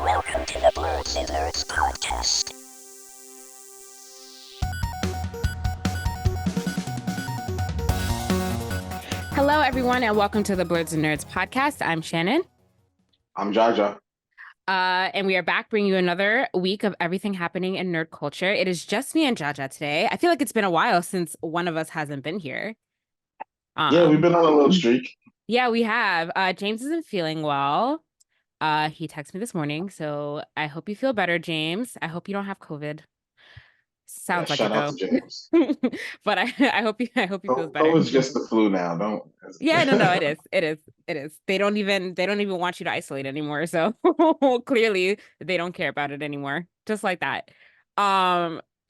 Welcome to the Blerdsnerds podcast. Hello, everyone, and welcome to the Blerdsnerds podcast. I'm Shannon. I'm Jaja. And we are back bringing you another week of everything happening in nerd culture. It is just me and Jaja today. I feel like it's been a while since one of us hasn't been here. Yeah, we've been on a little streak. Yeah, we have. James isn't feeling well. He texted me this morning, so I hope you feel better, James. I hope you don't have COVID. Sounds like it Shout out though. to James. But I hope he feels better. COVID's just the flu now. Don't. Yeah, no, it is. They don't even want you to isolate anymore. So clearly they don't care about it anymore. Just like that.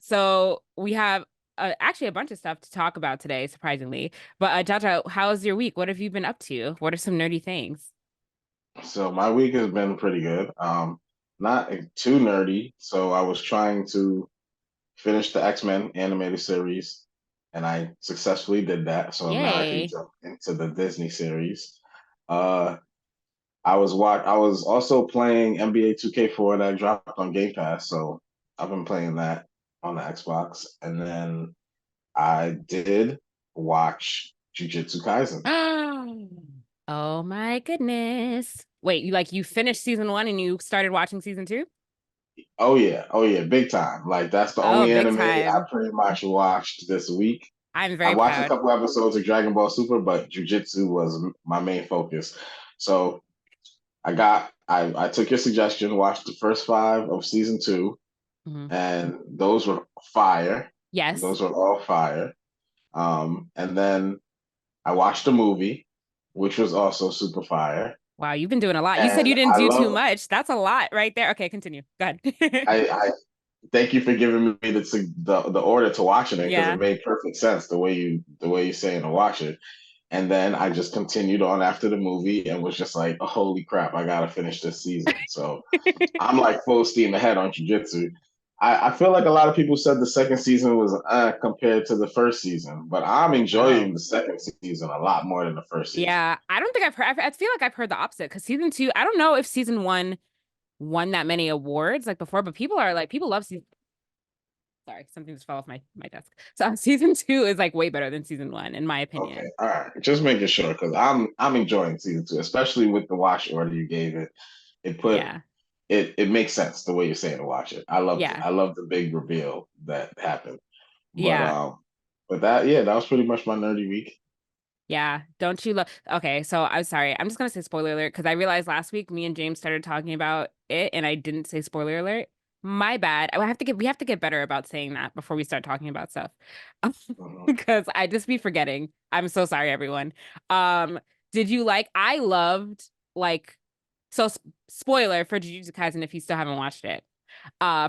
So we have actually a bunch of stuff to talk about today, surprisingly. But Jaja, how's your week? What have you been up to? What are some nerdy things? So my week has been pretty good. Not too nerdy. So I was trying to finish the X-Men animated series, and I successfully did that. So now I can Yay. jump into the Disney series. I was also playing NBA 2K4 that dropped on Game Pass, so I've been playing that on the Xbox. And then I did watch Jujutsu Kaisen. Oh my goodness. Wait, you finished season 1 and you started watching season 2? Oh yeah, big time. Like that's the Oh, only big anime I time. pretty much watched this week. I'm I very watched a proud. couple episodes of Dragon Ball Super, but Jujutsu was my main focus. So I took your suggestion, watched the first 5 of season 2, Mhm. and those were fire. Yes. Those were all fire. And then I watched a movie, which was also super fire. Wow, you've been doing a lot. You said And you didn't I do too love much. That's a lot right there. Okay, continue. Go ahead. I thank you for giving me the order to watching it because it Yeah. made perfect sense the way you're saying to watch it. And then I just continued on after the movie and was just like, oh, holy crap, I gotta finish this season. So I'm like full steam ahead on Jiu-Jitsu. I feel like a lot of people said the second season was compared to the first season, but I'm Oh. enjoying the second season a lot more than the first season. Yeah, I don't think I've heard. I feel like I've heard the opposite because season 2, I don't know if season 1 won that many awards like before, but people love season. Sorry, something just fell off my desk. So season 2 is like way better than season 1, in my Okay, opinion. all right, just making sure because I'm enjoying season 2, especially with the watch order you gave it. It put Yeah. it makes sense the way you're saying to watch it. Yeah. I love the big reveal that happened. But Yeah. um, but that was pretty much my nerdy week. Yeah. Don't you love? Okay, so I'm sorry. I'm just gonna say spoiler alert because I realized last week me and James started talking about it and I didn't say spoiler alert. My bad. We have to get better about saying that before we start talking about stuff. Mhm. Because I just be forgetting. I'm so sorry, everyone. Um, did you like I loved like so spoiler for Jujutsu Kaisen if you still haven't watched it.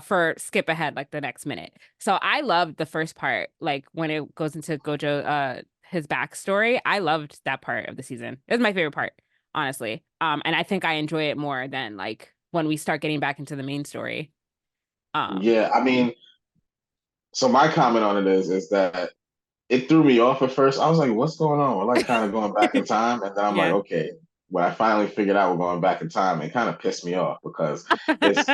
For skip ahead like the next minute. So I loved the first part, like when it goes into Gojo his backstory. I loved that part of the season. It was my favorite part, honestly. And I think I enjoy it more than like when we start getting back into the main story. Um, Yeah, I mean, so my comment on it is that it threw me off at first. I was like, what's going on? We're like kind of going back in time. And then I'm like, yeah. okay, when I finally figured out we're going back in time, it kind of pissed me off because it's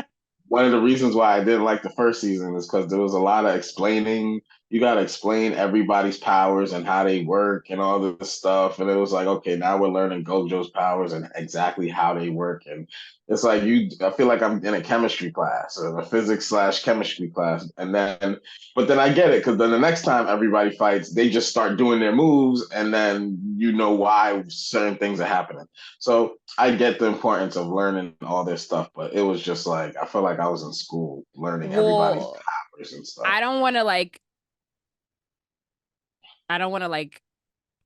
one of the reasons why I didn't like the first season is because there was a lot of explaining. You got to explain everybody's powers and how they work and all this stuff. And it was like, okay, now we're learning Gojo's powers and exactly how they work. And it's like I feel like I'm in a chemistry class, or a physics slash chemistry class. But then I get it because then the next time everybody fights, they just start doing their moves, and then you know why certain things are happening. So I get the importance of learning all this stuff, but it was just like I felt like I was in school learning everybody's Well, powers and stuff. I don't want to like I don't want to like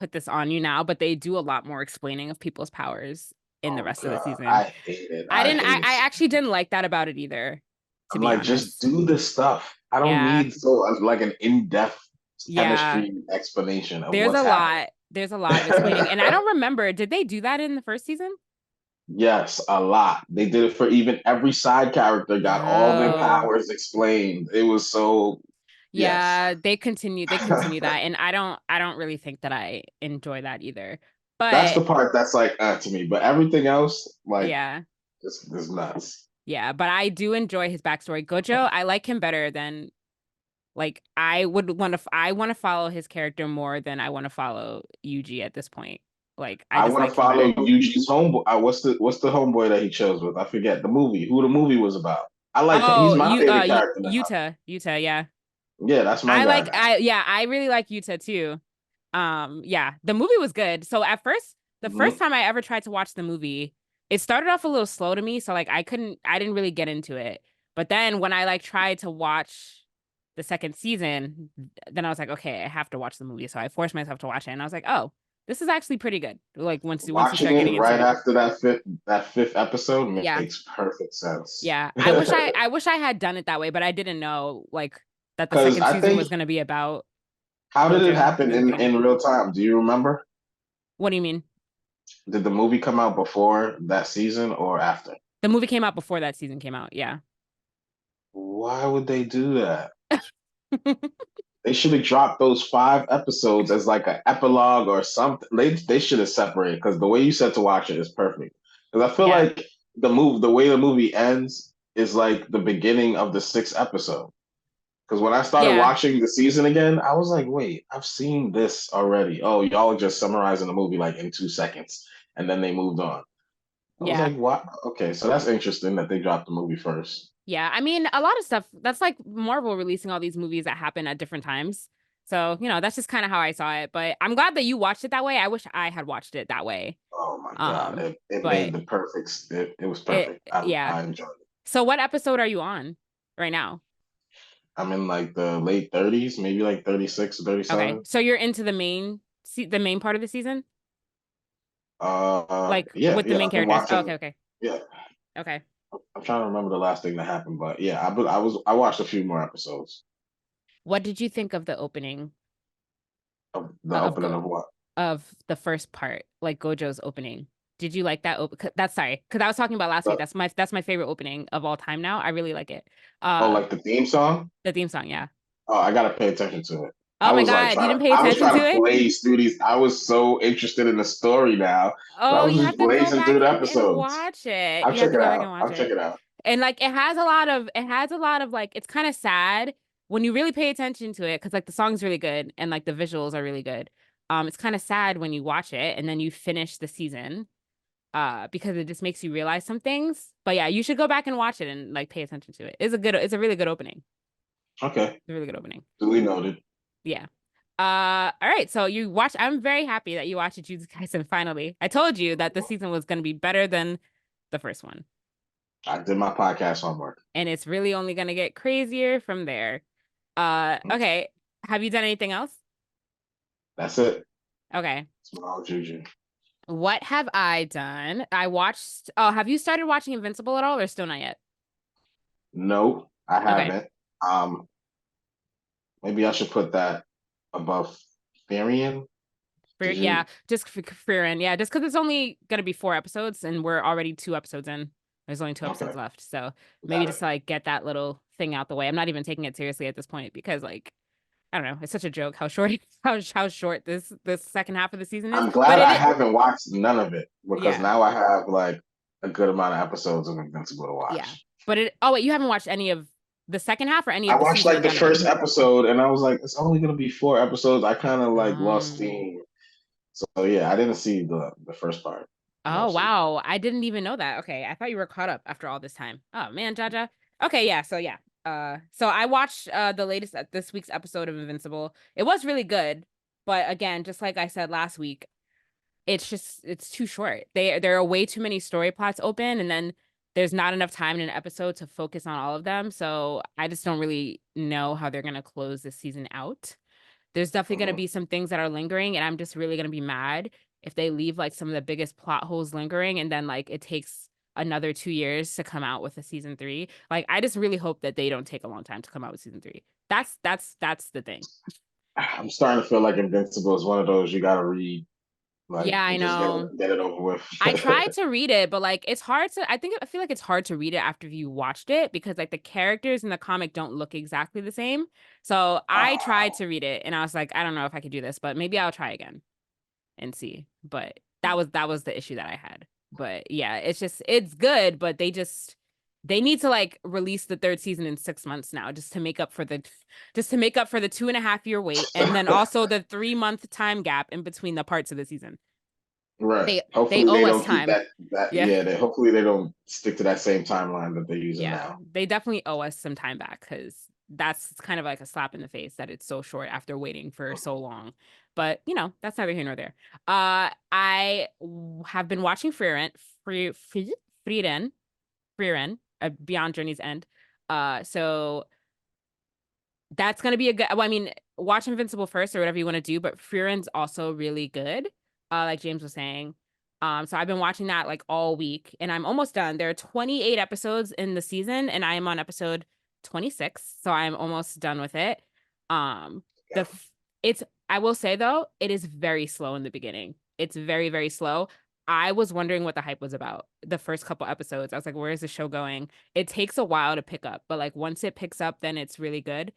put this on you now, but they do a lot more explaining of people's powers in the Oh rest of the god, season. I I didn't hate it. I actually didn't like that about it either, to I'm be like, just honest. do the stuff. I don't Yeah. need like an in-depth Yeah. chemistry explanation of what's happening. There's a lot of explaining. And I don't remember, did they do that in the first season? Yes, a lot. They did it for even every side character, got all their Oh. powers explained. It was so, yes. Yeah, they continue that. And I don't really think that I enjoy that either. That's But the part that's like to me, but everything else, like, yeah. is nuts. Yeah, but I do enjoy his backstory. Gojo, I like him better than like I want to follow his character more than I want to follow Yuji at this point. Like I I just want to like him follow better. Yuji's homeboy. What's the homeboy that he chose with? I forget the movie. Who the movie was about? I like him. He's Oh, my favorite character now. Yuta, yeah. Yeah, that's my guy now. I really like Yuta too. Yeah, the movie was good. So at first, the first Mhm. time I ever tried to watch the movie, it started off a little slow to me, so like I didn't really get into it. But then when I like tried to watch the second season, then I was like, okay, I have to watch the movie. So I forced myself to watch it, and I was like, oh, this is actually pretty good. Like once you Watching start it getting into right it. after that fifth episode Yeah. makes perfect sense. Yeah. I wish I had done it that way, but I didn't know like that the Because second I season think was gonna be about how did it Gojo happen in the beginning. in real time? Do you remember? What do you mean? Did the movie come out before that season or after? The movie came out before that season came out. Yeah. Why would they do that? They should have dropped those 5 episodes as like an epilogue or something. They should have separated because the way you said to watch it is perfect. Because I feel Yeah. like the way the movie ends is like the beginning of the sixth episode. Because when I started Yeah. watching the season again, I was like, wait, I've seen this already. Oh, y'all are just summarizing the movie like in 2 seconds, and then they moved on. I was Yeah. like, what? Okay, so that's interesting that they dropped the movie first. Yeah. I mean, a lot of stuff that's like Marvel releasing all these movies that happen at different times. So, that's just kind of how I saw it. But I'm glad that you watched it that way. I wish I had watched it that way. Oh my God, Um, it but made the perfect. It was it perfect. yeah. I enjoyed it. So what episode are you on right now? I'm in like the late 30s, maybe like 36, Okay. 37. So you're into the main part of the season? Like Yeah, with the yeah. main I've been characters. Oh, watching. okay, okay. Yeah, Okay. I'm trying to remember the last thing that happened, but yeah, I watched a few more episodes What did you think of the opening of the of opening Go of what of the first part, like Gojo's opening? Did you like that that's sorry, because I was talking about last week. the That's my favorite opening of all time now. I really like it. oh, Uh like the theme song. the theme song, yeah. Oh, I gotta pay attention to it. Oh my God, you didn't pay I was attention to trying to it? blaze through these. I was so interested in the story now that I Oh, was you just have to go blazing back through the and episodes. watch it. I'll You have check to it go back and out. watch I'll check it. it out. And like it has a lot of like it's kind of sad when you really pay attention to it because like the song's really good and like the visuals are really good. It's kind of sad when you watch it and then you finish the season because it just makes you realize some things. But yeah, you should go back and watch it and like pay attention to it. It's a really good opening. Okay, It's a really good opening. duly noted. Yeah. All right. So you watch. I'm very happy that you watched Jujutsu Kaisen finally. I told you that the season was going to be better than the first one, I did my podcast homework. and it's really only going to get crazier from there. Okay. Have you done anything else? That's it. Okay. Small Juju. What have I done? I watched. Oh, have you started watching Invincible at all, or still not yet? No, I Okay. haven't. Um, Maybe I should put that above Therian. Did Yeah, you? just for in. Yeah, just because it's only gonna be 4 episodes, and we're already 2 episodes in. There's only two Okay, episodes left, so maybe got just it. to, like get that little thing out the way. I'm not even taking it seriously at this point because like I don't know, it's such a joke how short how short this second half of the season is. I'm But glad it I is, haven't watched none of it because yeah, now I have like a good amount of episodes of Invincible to yeah. watch. But it. Oh wait, you haven't watched any of the second half or any I of the watched season like in the general? first episode and I was like, it's only gonna be 4 episodes. I kind of like lost Um. steam. So yeah, I didn't see the first part. Oh Mostly. wow, I didn't even know that. Okay, I thought you were caught up after all this time. Oh man, Jaja. Okay, yeah. So yeah. So I watched the latest this week's episode of Invincible. It was really good, but again, just like I said last week, it's too short. There are way too many story plots open, and then there's not enough time in an episode to focus on all of them. So I just don't really know how they're gonna close this season out. There's definitely going to Mhm. be some things that are lingering, and I'm just really going to be mad if they leave like some of the biggest plot holes lingering and then like it takes another 2 years to come out with a season three. Like I just really hope that they don't take a long time to come out with season three. That's the thing. I'm starting to feel like Invincible is one of those you gotta read, like, Yeah, I and just know. get it over with. I tried to read it, but like it's hard to I feel like it's hard to read it after you watched it because like the characters in the comic don't look exactly the same. So I tried Oh, to read it and I was like, I don't know if I could do this, but maybe I'll try again and see. But that was the issue that I had. But yeah, it's good, but they just They need to like release the third season in 6 months now, just to make up for the 2.5 year wait, and then also the 3 month time gap in between the parts of the season. Right. They Hopefully they owe us don't keep time. that Yeah. yeah, hopefully they don't stick to that same timeline that they're using Yeah, now. they definitely owe us some time back, because that's kind of like a slap in the face that it's so short after waiting for so long. But that's neither here nor there. Have been watching Frieren, Beyond Journey's End. So that's gonna be a good. Well, I mean, watch Invincible first or whatever you want to do, but Frieren's also really good. Like James was saying. So I've been watching that like all week, and I'm almost done. There are 28 episodes in the season, and I am on episode 26, so I'm almost done with it. The Yeah. it's I will say though, it is very slow in the beginning. It's very, very slow. I was wondering what the hype was about the first couple episodes. I was like, where is the show going? It takes a while to pick up, but like once it picks up, then it's really good.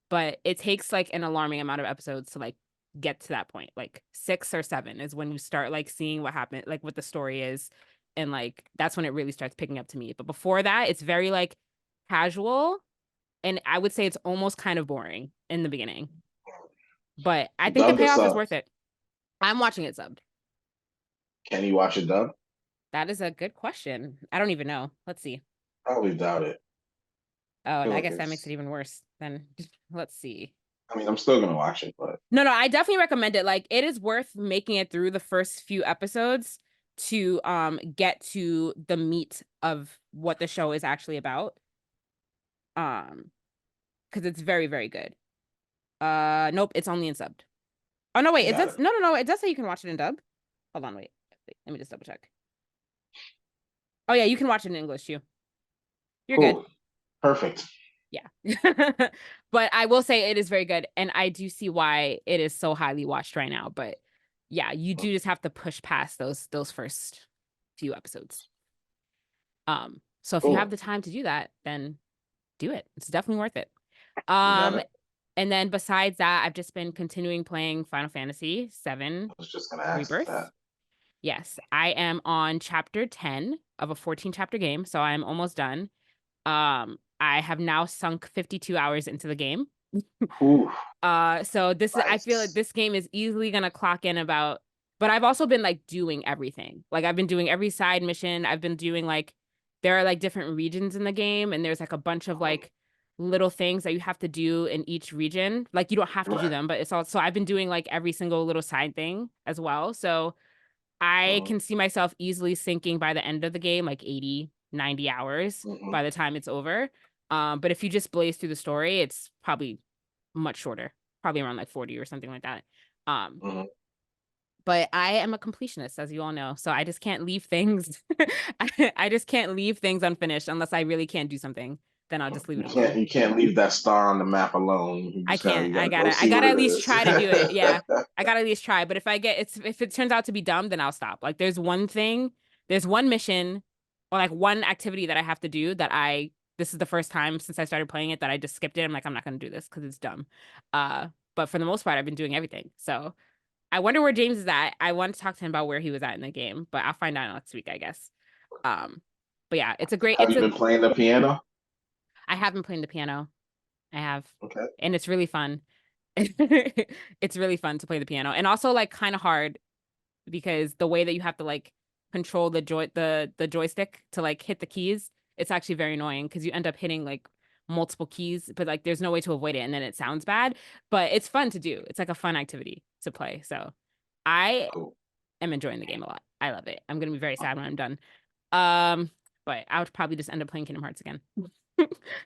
But it takes like an alarming amount of episodes to like get to that point. Like 6 or 7 is when you start like seeing what happened, like what the story is, and like that's when it really starts picking up to me. But before that, it's very like casual, and I would say it's almost kind of boring in the beginning. But I think the Dubbed or payoff is subbed? worth it. I'm watching it subbed. Can you watch it dubbed? That is a good question. I don't even know. Let's see. Probably doubt it. Oh, I and feel I like guess that makes it it's even worse. Then let's see. I mean, I'm still gonna watch it, but No, I definitely recommend it. Like it is worth making it through the first few episodes to get to the meat of what the show is actually about. Because it's very, very good. Nope, it's only in subbed. Oh no, wait, it got does it. no, it does say you can watch it in dub. Hold on, wait. Let me just double check. Oh yeah, you can watch it in English too. You're good. Cool. Perfect. Yeah. But I will say it is very good, and I do see why it is so highly watched right now. But yeah, you do just have to push past those first few episodes. So if you have Cool. the time to do that, then do it. It's definitely worth it. You got Um, it. and then besides that, I've just been continuing playing Final Fantasy VII I was just gonna ask Rebirth. that. Yes, I am on chapter 10 of a 14 chapter game, so I'm almost done. I have now sunk 52 hours into the game. Whew. So I feel like Nice. this game is easily gonna clock in about, but I've also been like doing everything. Like I've been doing every side mission. I've been doing like, there are like different regions in the game, and there's like a bunch of like little things that you have to do in each region. Like you don't have to do Right. them, but it's also, I've been doing like every single little side thing as well. So I Mhm. can see myself easily sinking by the end of the game, like 80, 90 hours Mhm. by the time it's over. But if you just blaze through the story, it's probably much shorter, probably around like 40 or something like that. Um, Mhm. but I am a completionist, as you all know, so I just can't leave things. I just can't leave things unfinished unless I really can't do something. Then I'll just leave You it alone. can't leave that star on the map alone. I can't. You gotta go I see what gotta it at least is. try to do it. Yeah, I gotta at least try. But if it turns out to be dumb, then I'll stop. Like there's one mission or like one activity that I have to do that this is the first time since I started playing it that I just skipped it. I'm like, I'm not gonna do this because it's dumb. But for the most part, I've been doing everything. So I wonder where James is at. I want to talk to him about where he was at in the game, but I'll find out next week, I guess. Um, but yeah, Have you been playing the piano? I have been playing the piano. I have, Okay. and it's really fun. It's really fun to play the piano, and also like kind of hard because the way that you have to like control the joystick to like hit the keys, it's actually very annoying because you end up hitting like multiple keys, but like there's no way to avoid it, and then it sounds bad. But it's fun to do. It's like a fun activity to play. So I Cool. am enjoying the game a lot. I love it. I'm gonna be very sad when I'm done. Um, but I would probably just end up playing Kingdom Hearts again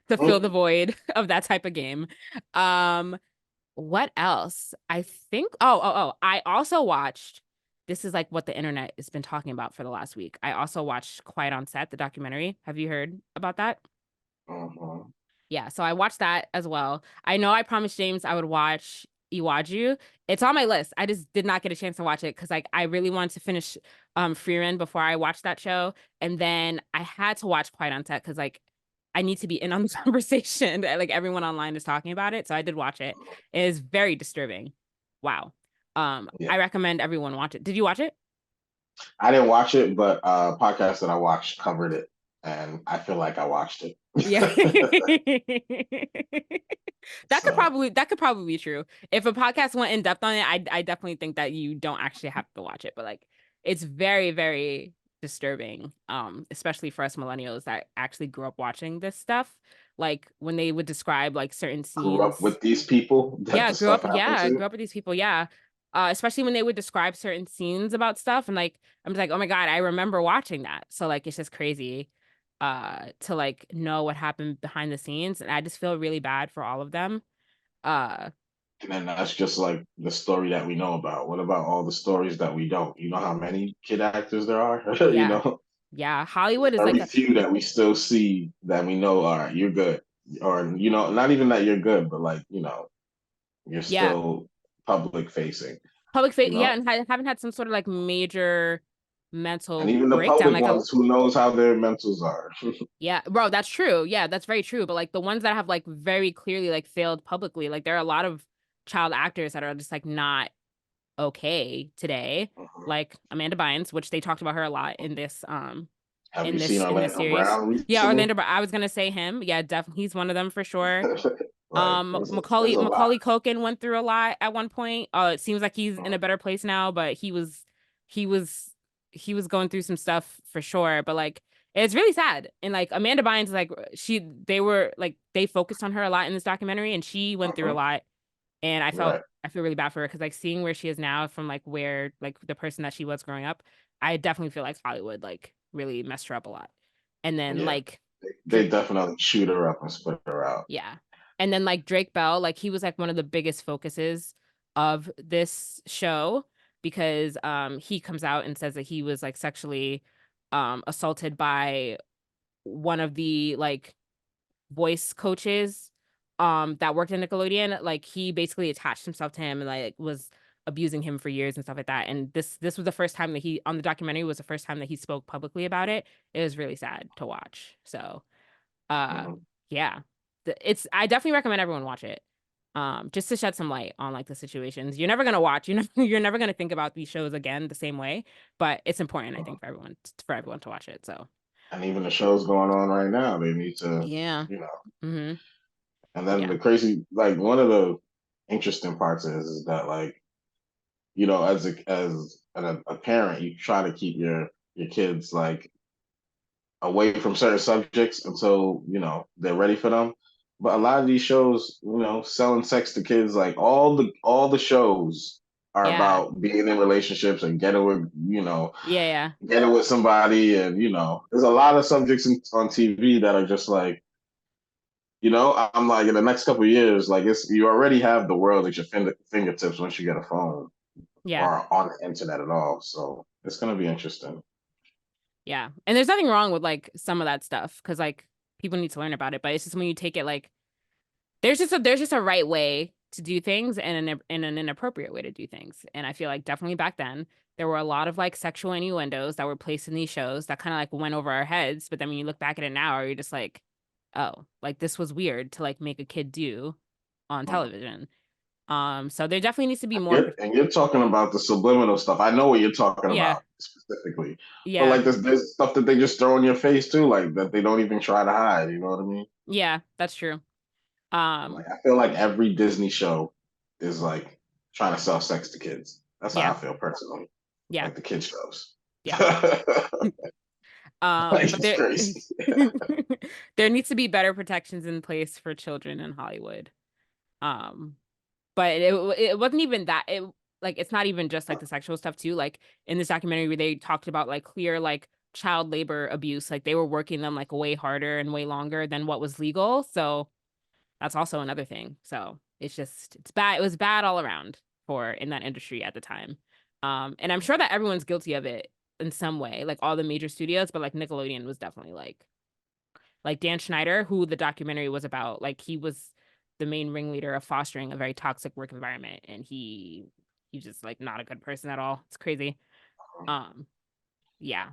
to fill the Mm. void of that type of game. Um, what else? I think I also watched, this is like what the internet has been talking about for the last week. I also watched Quiet on Set, the documentary. Have you heard about that? Mhm. Yeah, so I watched that as well. I know I promised James I would watch Iwaju. It's on my list. I just did not get a chance to watch it because like I really wanted to finish Frieren before I watched that show. And then I had to watch Quiet on Set because like I need to be in on the conversation. Like everyone online is talking about it. So I did watch it. It is very disturbing. Wow. Yeah. I recommend everyone watch it. Did you watch it? I didn't watch it, but podcast that I watched covered it, and I feel like I watched it. Yeah. So That could probably be true. If a podcast went in depth on it, I definitely think that you don't actually have to watch it, but like it's very, very disturbing. Especially for us millennials that actually grew up watching this stuff. Like when they would describe like certain grew up scenes. with these people that Yeah, the stuff happened I to. grew up with these people, yeah. Especially when they would describe certain scenes about stuff and like I'm just like, "Oh my God, I remember watching that." So like it's just crazy to like know what happened behind the scenes and I just feel really bad for all of them. Uh And then that's just like the story that we know about. What about all the stories that we don't? You know how many kid actors there are? You yeah. know, Yeah, Hollywood is like very a few that we still see that we know, all right, you're good. Or, not even that you're good, but like, you're yeah, still public facing, public face you yeah, know? and haven't had some sort of like major And mental even the breakdown public like a ones, who knows how their mentals are? yeah, bro, that's true. Yeah, that's very true. But like the ones that have like very clearly like failed publicly, like there are a lot of child actors that are just like not okay today, like Amanda Bynes, which they talked about her a lot Have you seen in this Orlando series. Brown Yeah, recently? Orlando, I was gonna say him. Yeah, definitely he's one of them for sure. Like, there's a lot. Macaulay Culkin went through a lot at one point. It seems like he's in a better place now, but he was he was going through some stuff for sure. But like it's really sad. And like Amanda Bynes, like they were like they focused on her a lot in this documentary, and she went through a Mhm. lot. And Right. I feel really bad for her because like seeing where she is now from like where like the person that she was growing up, I definitely feel like Hollywood like really messed her up a lot. And then Yeah. like They definitely shoot her up and split her out. yeah. And then like Drake Bell, like he was like one of the biggest focuses of this show because he comes out and says that he was like sexually assaulted by one of the like voice coaches that worked in Nickelodeon. Like he basically attached himself to him and like was abusing him for years and stuff like that. And this was the first time that he on the documentary was the first time that he spoke publicly about it. It was really sad to watch. So uh Mhm. yeah. It's I definitely recommend everyone watch it. Just to shed some light on like the situations. You're never gonna watch, you're never gonna think about these shows again the same way, but it's important, I think, for everyone to watch it. So And even the shows going on right now, they need to, yeah. you know. Mm-hmm. And then Yeah. the crazy, like one of the interesting parts is that like, as a parent, you try to keep your kids like away from certain subjects until they're ready for them. But a lot of these shows, selling sex to kids, like all the shows are Yeah. about being in relationships and Yeah, yeah. getting with somebody, and there's a lot of subjects on TV that are just like, I'm like, in the next couple of years, like you already have the world at your fingertips once you get a phone Yeah. or on the internet at all. So it's gonna be interesting. Yeah. And there's nothing wrong with like some of that stuff because like people need to learn about it, but it's just when you take it like there's just a right way to do things and an inappropriate way to do things. And I feel like definitely back then there were a lot of like sexual innuendos that were placed in these shows that kind of like went over our heads. But then when you look back at it now, you're just like, oh, like this was weird to like make a kid do on Mhm. television. So there definitely needs to be more. And you're talking about the subliminal stuff. I know what you're talking Yeah, about specifically, but yeah, like there's stuff that they just throw in your face too, like that they don't even try to hide. You know what I mean? yeah, that's true. Like Um, I feel like every Disney show is like trying to sell sex to kids. That's how yeah, I feel personally. yeah, Like the kids shows. yeah. Like But it's crazy. there needs to be better protections in place for children in Hollywood. Um, but it wasn't even that it like it's not even just like the sexual stuff too. Like in this documentary where they talked about like clear like child labor abuse, like they were working them like way harder and way longer than what was legal. So that's also another thing. So it's bad. It was bad all around for in that industry at the time. And I'm sure that everyone's guilty of it in some way, like all the major studios, but like Nickelodeon was definitely like Dan Schneider, who the documentary was about, like he was the main ringleader of fostering a very toxic work environment, and he's just like not a good person at all. It's crazy. Um, yeah.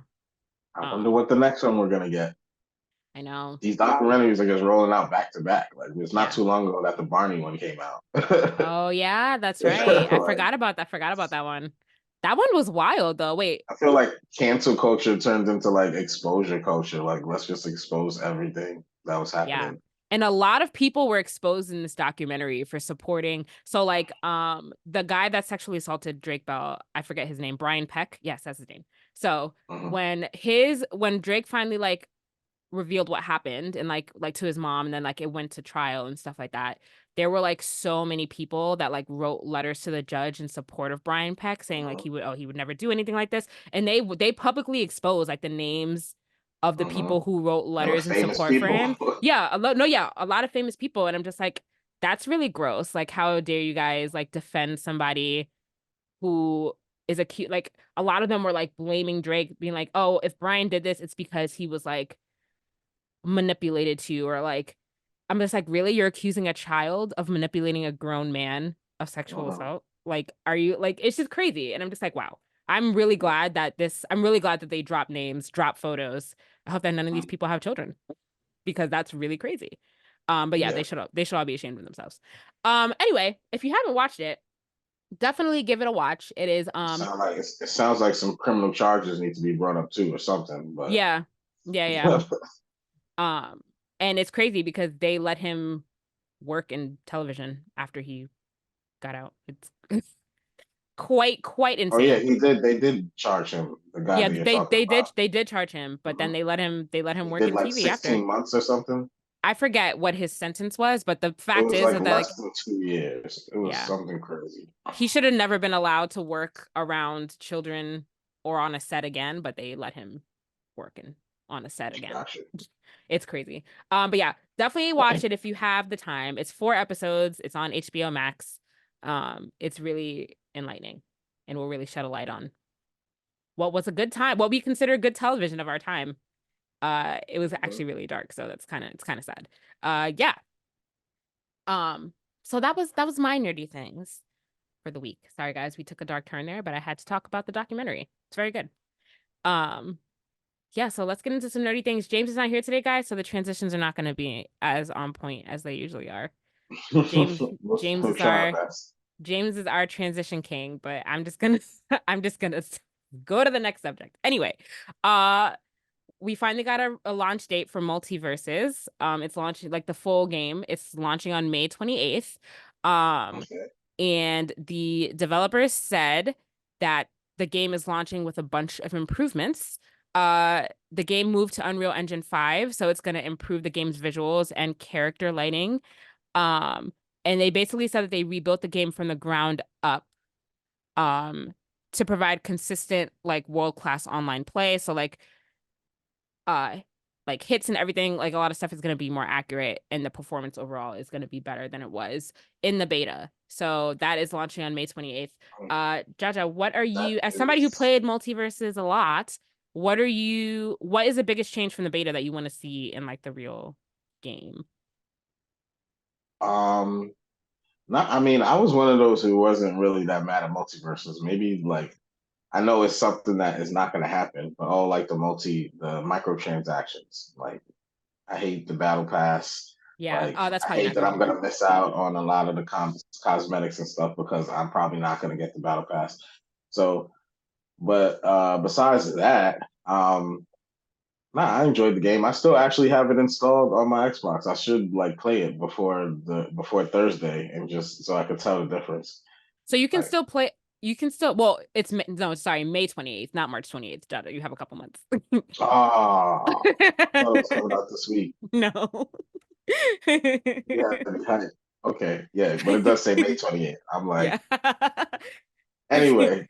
I wonder Um, what the next one we're gonna get. I know. These documentaries are just rolling out back to back. Like it's not Yeah. too long ago that the Barney one came out. Oh yeah, that's right. I Like, forgot about that. Forgot about that one. That one was wild though. Wait. I feel like cancel culture turned into like exposure culture. Like, let's just expose everything that was Yeah. happening. And a lot of people were exposed in this documentary for supporting. So like the guy that sexually assaulted Drake Bell, I forget his name, Brian Peck. Yes, that's his name. So Hmm. when Drake finally like revealed what happened and like to his mom and then like it went to trial and stuff like that, there were like so many people that like wrote letters to the judge in support of Brian Peck saying like Hmm. he would never do anything like this, and they publicly exposed like the names of the Hmm. people who wrote They were letters in famous support for people. him. Yeah, a lot of famous people, and I'm just like, that's really gross. Like, how dare you guys like defend somebody who is a cute, like a lot of them were like blaming Drake, being like, oh, if Brian did this, it's because he was like manipulated to, or like, I'm just like, really? You're accusing a child of manipulating a grown man of sexual Hmm. assault? Like, are you like, it's just crazy. And I'm just like, wow. I'm really glad that they drop names, drop photos. I hope that none of these people have children because that's really crazy. But yeah, Yeah. they should all be ashamed of themselves. Anyway, if you haven't watched it, definitely give it a watch. It is, It sounds like some criminal charges need to be brought up too, or something. But yeah, yeah. Um, and it's crazy because they let him work in television after he got out. It's quite oh yeah, insane. he did. They did charge him. The guy Yeah, that you're talking about. they did charge him, but then Hmm. they let him He work did in like TV after. 16 months or something. I forget what his sentence was, but the It fact was is like that like, less than 2 years. It was yeah, something crazy. he should have never been allowed to work around children or on a set again, but they let him work on a set again. Gotcha. It's crazy. But yeah, definitely watch it if you have the time. It's 4 episodes. It's on HBO Max. It's really enlightening and will really shed a light on what was a good time, what we consider good television of our time. It was Mhm. actually really dark, so it's kind of sad. Yeah. Um, so that was my nerdy things for the week. Sorry guys, we took a dark turn there, but I had to talk about the documentary. It's very good. Um, yeah, so let's get into some nerdy things. James is not here today, guys, so the transitions are not going to be as on point as they usually are. James James We'll is try our our best. James is our transition king, but I'm just gonna I'm just gonna go to the next subject. Anyway, uh we finally got a launch date for Multiverses. It's launching like the full game. It's launching on May 28th. Um, Okay. and the developers said that the game is launching with a bunch of improvements. The game moved to Unreal Engine 5, so it's going to improve the game's visuals and character lighting. Um, and they basically said that they rebuilt the game from the ground up um to provide consistent like world-class online play. So uh like hits and everything, like a lot of stuff is going to be more accurate and the performance overall is going to be better than it was in the beta. So that is launching on May 28th. Jaja, what are That you, as somebody who is played Multiverses a lot, what is the biggest change from the beta that you want to see in like the real game? um not I mean, I was one of those who wasn't really that mad at multiverses. Maybe like I know it's something that is not gonna happen, but oh like the microtransactions. Like I hate the battle pass. Yeah. Like Oh, that's I probably hate not that going to I'm work. gonna miss out on a lot of the cosmetics and stuff because I'm probably not gonna get the battle pass. So, but besides that, nah, I enjoyed the game. I still actually have it installed on my Xbox. I should like play it before Thursday and just so I could tell the difference. So you can Like, still play. You can still. Well, no, sorry, May 28th, not March 28th. Jaja, you have a couple months. I thought it was coming out this week. No. Yeah, okay, yeah, but it does say May 28th. I'm like, Yeah. anyway,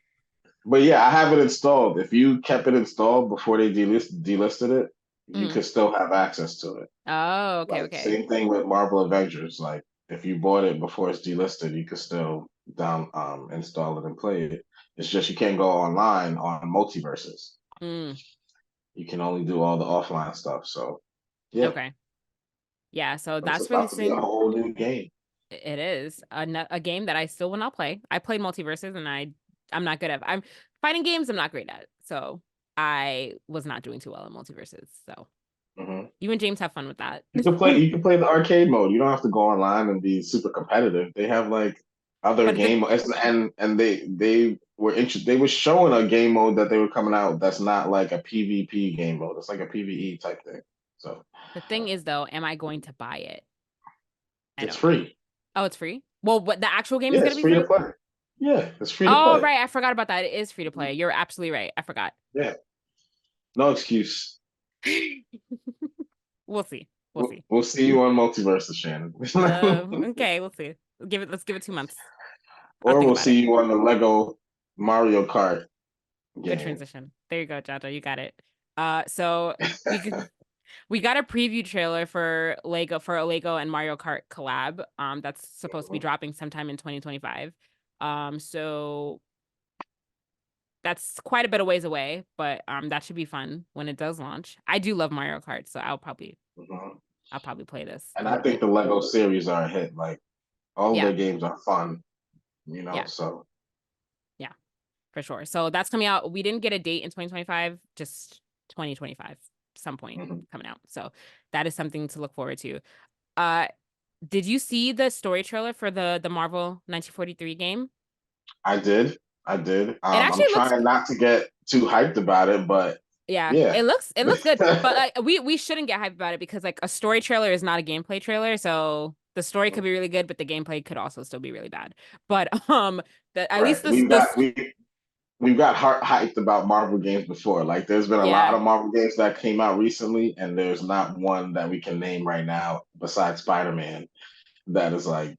but yeah, I have it installed. If you kept it installed before they delisted it, you Mm. could still have access to it. Oh, okay, Like okay. same thing with Marvel Avengers. Like if you bought it before it's delisted, you could still install it and play it. It's just you can't go online on multiverses. Mm. You can only do all the offline stuff. So yeah, Okay. Yeah, so but it's that's about to be a releasing. whole new game. It is a game that I still will not play. I played Multiverses and I'm not good at. I'm fighting games. I'm not great at. So I was not doing too well in Multiverses. So Hmm. you and James have fun with that. You can play the arcade mode. You don't have to go online and be super competitive. They have like other But game and they they were showing a game mode that they were coming out that's not like a PvP game mode. It's like a PvE type thing. So The thing is, though, am I going to buy it? I it's don't know. free. Oh, it's free? Well, what the actual game is Yeah, going it's to be free to free? play. Yeah, it's free to Oh, play. right. I forgot about that. It is free to play. You're absolutely right. I forgot. Yeah, no excuse. We'll see. We'll see. We'll see you on Multiverse, Shannon. Okay, we'll see. Let's give it 2 months. I'll Or think we'll about it. see you on the Lego Mario Kart Good game. transition. There you go, Jaja. You got it. So we got a preview trailer for a Lego and Mario Kart collab. That's supposed to be dropping sometime in 2025. So that's quite a bit of ways away, but that should be fun when it does launch. I do love Mario Kart, so Mhm. I'll probably play this a And I little bit. think the Lego series are a hit. Like all of Yeah, their games are fun, yeah, so yeah, for sure. So that's coming out. We didn't get a date in 2025, just 2025, some point mhm. coming out. So that is something to look forward to. Uh, did you see the story trailer for the Marvel 1943 game? I did. I did. It I'm actually looks trying not to get too hyped about it, but Yeah, yeah. it looks good. But like we shouldn't get hyped about it because like a story trailer is not a gameplay trailer. So the story could be really good, but the gameplay could also still be really bad. But at Right. least this We've got heart hyped about Marvel games before. Like there's been a lot yeah, of Marvel games that came out recently, and there's not one that we can name right now besides Spider-Man that is like,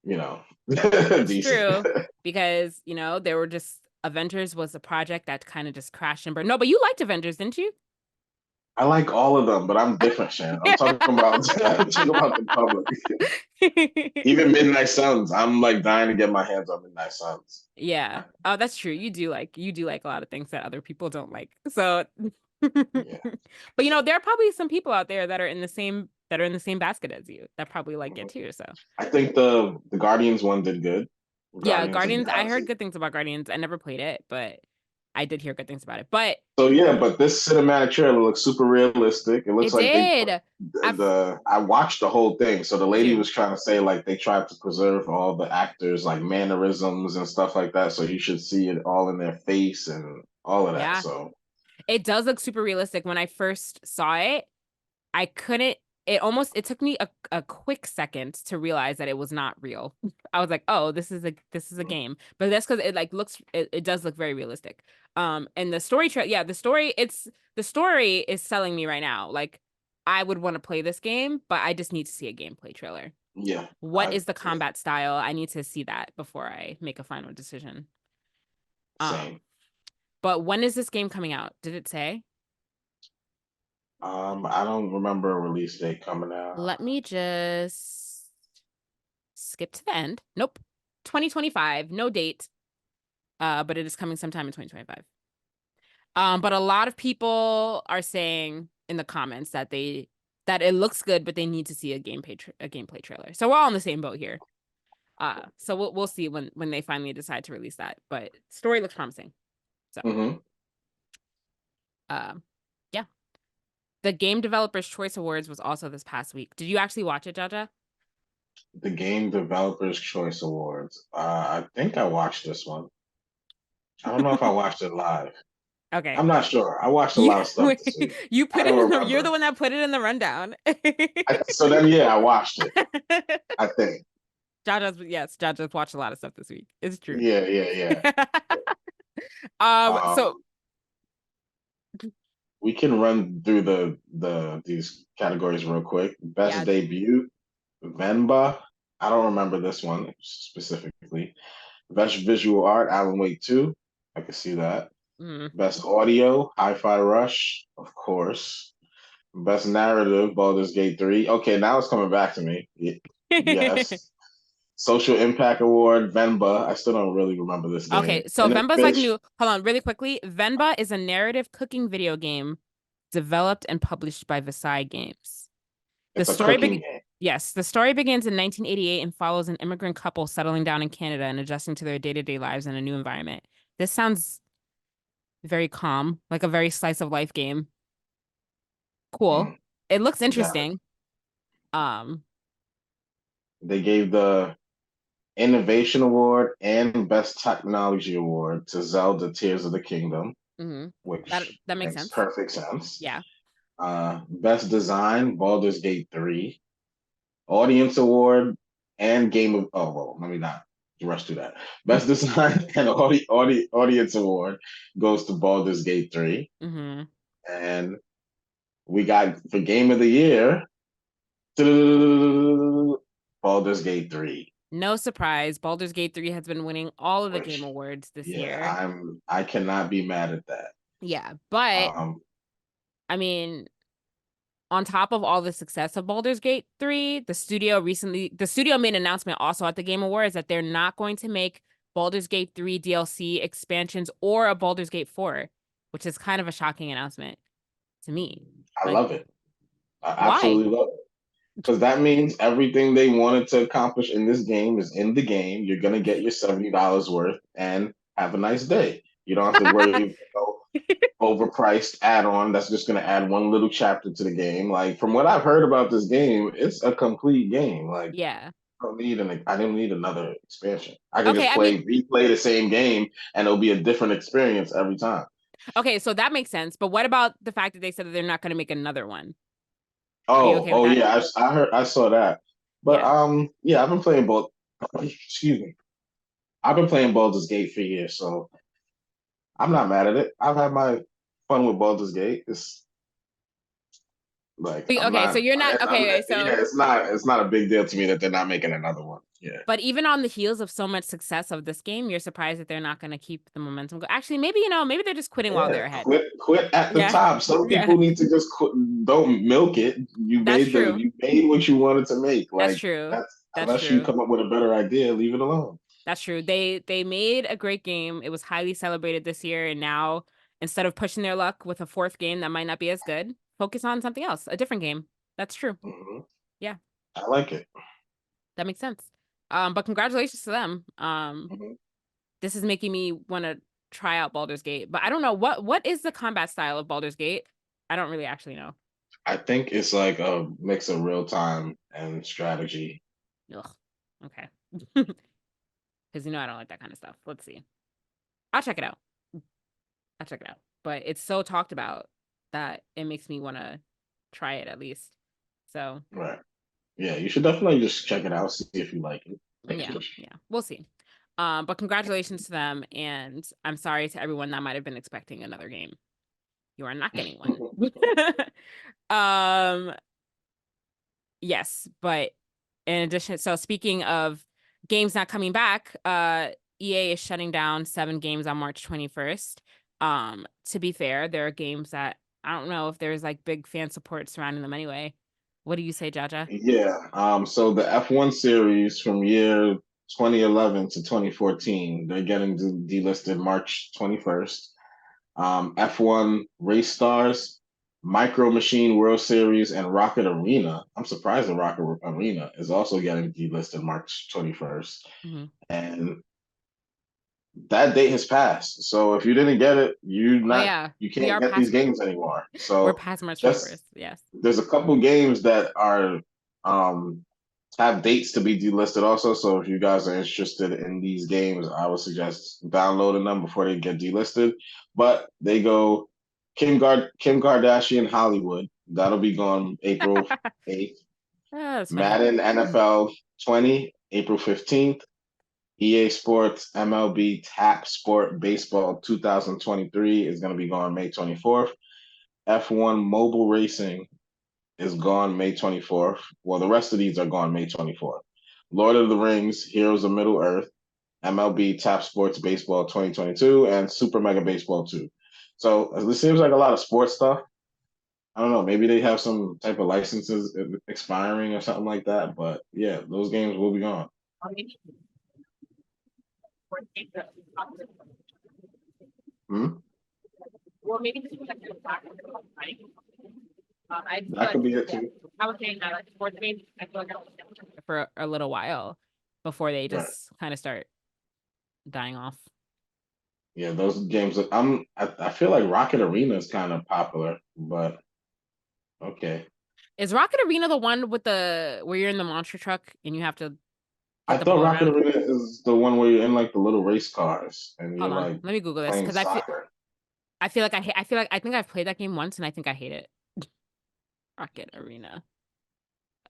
you know, it's decent. true because there were just Avengers was a project that kind of just crashed and burned. No, but you liked Avengers, didn't you? I like all of them, but I'm different, Shan. I'm talking about I'm talking about the public. Even Midnight Suns. I'm like dying to get my hands on Midnight Suns. Yeah. Oh, that's true. You do like a lot of things that other people don't like. So Yeah. but there are probably some people out there that are in the same basket as you that probably like it too. So I think the Guardians one did good. yeah, Guardians of the Guardians, I heard Galaxy. good things about Guardians. I never played it, but I did hear good things about it. But So yeah, but this cinematic trailer looks super realistic. It looks it like they did. I've I watched the whole thing. So the Me lady too. was trying to say like they tried to preserve all the actors like mannerisms and stuff like that. So you should see it all in their face and all of that. Yeah. So It does look super realistic. When I first saw it, I couldn't it took me a quick second to realize that it was not real. I was like, oh, this is a game. But that's because it does look very realistic. And the story yeah, the story is selling me right now. Like I would want to play this game, but I just need to see a gameplay trailer. yeah, What is the combat style? I need to see that before I make a final decision. same. But when is this game coming out? Did it say? I don't remember a release date coming out. Let me just skip to the end. Nope. 2025, no date. But it is coming sometime in 2025. But a lot of people are saying in the comments that it looks good, but they need to see a gameplay trailer. So we're all in the same boat here. So we'll see when they finally decide to release that. But story looks promising. So yeah. The Game Developers Choice Awards was also this past week. Did you actually watch it, Jaja? The Game Developers Choice Awards. I think I watched this one. I don't know if I watched it live. Okay. I'm not sure. I watched a You lot of stuff this week. you I put it don't in you're the remember. one that put it in the rundown. So then, yeah, I watched it. I think. Jaja's watched a lot of stuff this week. It's true. Yeah, yeah, yeah. So Um, we can run through these categories real quick. Best yeah. debut, Venba. I don't remember this one specifically. Best visual art, Alan Wake 2. I can see that. Mm. Best audio, Hi-Fi Rush, of course. Best narrative, Baldur's Gate 3. Okay, now it's coming back to me. Yes. Social Impact Award, Venba. I still don't really remember this game. Okay, so Venba's like new. Hold on, really quickly. Venba is a narrative cooking video game developed and published by Versailles Games. The It's a story cooking game. Yes, the story begins in 1988 and follows an immigrant couple settling down in Canada and adjusting to their day-to-day lives in a new environment. This sounds very calm, like a very slice of life game. Cool. Mm, It looks yeah. interesting. Um, They gave the Innovation Award and Best Technology Award to Zelda Tears of the Kingdom, Mm-hmm. which That makes makes sense. perfect sense. Yeah. Best Design, Baldur's Gate 3. Audience Award and Game of let me not rush through that. Best Design and Audience Award goes to Baldur's Gate 3. Mm-hmm. And we got for Game of the Year, Baldur's Gate 3. No surprise, Baldur's Gate 3 has been winning all of the game Which, awards this year. yeah, I cannot be mad at that. Yeah, but I mean, on top of all the success of Baldur's Gate 3, the studio made an announcement also at the Game Awards that they're not going to make Baldur's Gate 3 DLC expansions or a Baldur's Gate 4, which is kind of a shocking announcement to me. I Like, love it. I why? absolutely love it. Because that means everything they wanted to accomplish in this game is in the game. You're gonna get your $70 worth and have a nice day. You don't have to worry about overpriced add-on that's just gonna add one little chapter to the game. Like from what I've heard about this game, it's a complete game. Like Yeah. I don't need another expansion. I can Okay, just I mean, replay the same game and it'll be a different experience every time. okay, so that makes sense. But what about the fact that they said that they're not going to make another one? Are you okay with Oh that? yeah, I saw that. But Yeah. yeah, I've been playing both. Excuse me. I've been playing Baldur's Gate for years, so I'm not mad at it. I've had my fun with Baldur's Gate. It's like I'm Okay, so not. you're not okay. So, Yeah, it's not a big deal to me that they're not making another one. Yeah. but even on the heels of so much success of this game, you're surprised that they're not going to keep the momentum. Actually, maybe maybe they're just quitting while Yeah, they're ahead. quit at the Yeah, top. Some yeah, people need to just quit, don't milk it. that's true. You made what you wanted to make. That's Like true. that's That's unless you true. come up with a better idea, leave it alone. That's true. They made a great game. It was highly celebrated this year, and now instead of pushing their luck with a fourth game that might not be as good, focus on something else, a different game. That's true. Hmm. Yeah, I like it. that makes sense. But congratulations to them. Hmm. This is making me want to try out Baldur's Gate, but I don't know what is the combat style of Baldur's Gate. I don't really actually know. I think it's like a mix of real time and strategy. Ugh. Okay. Because I don't like that kind of stuff. Let's see. I'll check it out. I'll check it out. But it's so talked about that it makes me want to try it at least. So Right. Yeah, you should definitely just check it out, see if you like it. yeah, we'll see. But congratulations to them, and I'm sorry to everyone that might have been expecting another game. You are not getting one. um, yes, but in addition, so speaking of games not coming back, EA is shutting down 7 games on March 21st. To be fair, there are games that I don't know if there's like big fan support surrounding them anyway. What do you say, Jaja? Yeah. So the F1 series from year 2011 to 2014, they're getting delisted March 21st. F1 Race Stars, Micro Machine World Series, and Rocket Arena. I'm surprised the Rocket Arena is also getting delisted March 21st. Mm-hmm. And that date has passed. So if you didn't get it, Oh yeah, you we can't are get these past games anymore. we're So past March just 21st. Yes. there's a couple games that are um have dates to be delisted also. So if you guys are interested in these games, I would suggest downloading them before they get delisted. But they go Kim Kardashian Hollywood. That'll be gone April 8th. Oh, that's funny. Madden NFL 20, April 15th. EA Sports MLB Tap Sport Baseball 2023 is going to be gone May 24th. F1 Mobile Racing is gone May 24th. Well, the rest of these are gone May 24th. Lord of the Rings, Heroes of Middle Earth, MLB Tap Sports Baseball 2022, and Super Mega Baseball 2. So this seems like a lot of sports stuff. I don't know. Maybe they have some type of licenses expiring or something like that. But yeah, those games will be gone. Hmm? Well, maybe this was like the back of the right? That could be it too. I was saying that like sports games, I feel like for a little while before they Right. just kind of start dying off. Yeah, those games. I feel like Rocket Arena is kind of popular, but okay. Is Rocket Arena the one with the where you're in the monster truck and you have to I Hit the thought ball Rocket around. Arena is the one where you're in like the little race cars and you're Hold on, like let me Google this playing because soccer. I feel like I feel like I think I've played that game once and I think I hate it. Rocket Arena.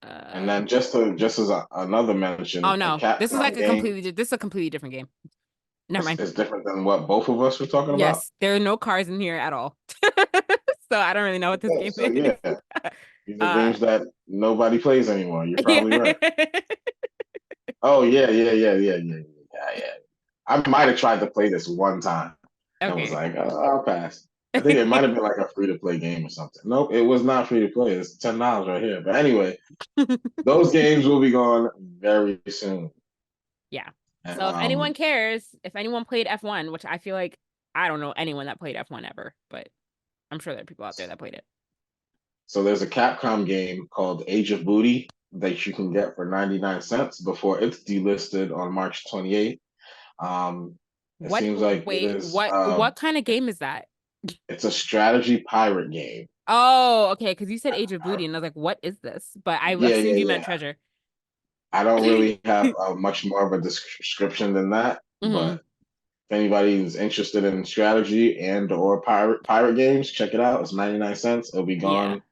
And Uh then just as another oh mention, a no, this is Capcom like a game this is a completely different game. Never mind. is different than what both of us were talking about. Yes, there are no cars in here at all. So I don't really know what this Yeah, game so is. yeah, these are Uh games that nobody plays anymore. You're probably yeah. right. Oh yeah. I might have tried to play this one time and was Okay. like, I'll pass. I think it might have been like a free to play game or something. Nope, it was not free to play. It's $10 right here. But anyway, those games will be gone very soon. Yeah. And So if anyone cares, if anyone played F1, which I feel like I don't know anyone that played F1 ever, but I'm sure there are people out there that played it. so there's a Capcom game called Age of Booty that you can get for 99 cents before it's delisted on March 28th. It What seems like it wait, is what kind of game is that? it's a strategy pirate game. Oh, okay, because you said Age of Booty, and I was like, what is this? But I assumed you meant Yeah. treasure. I don't really have much more of a description than that, Hmm. but if anybody's interested in strategy and or pirate games, check it out. It's 99 cents. It'll be Yeah, gone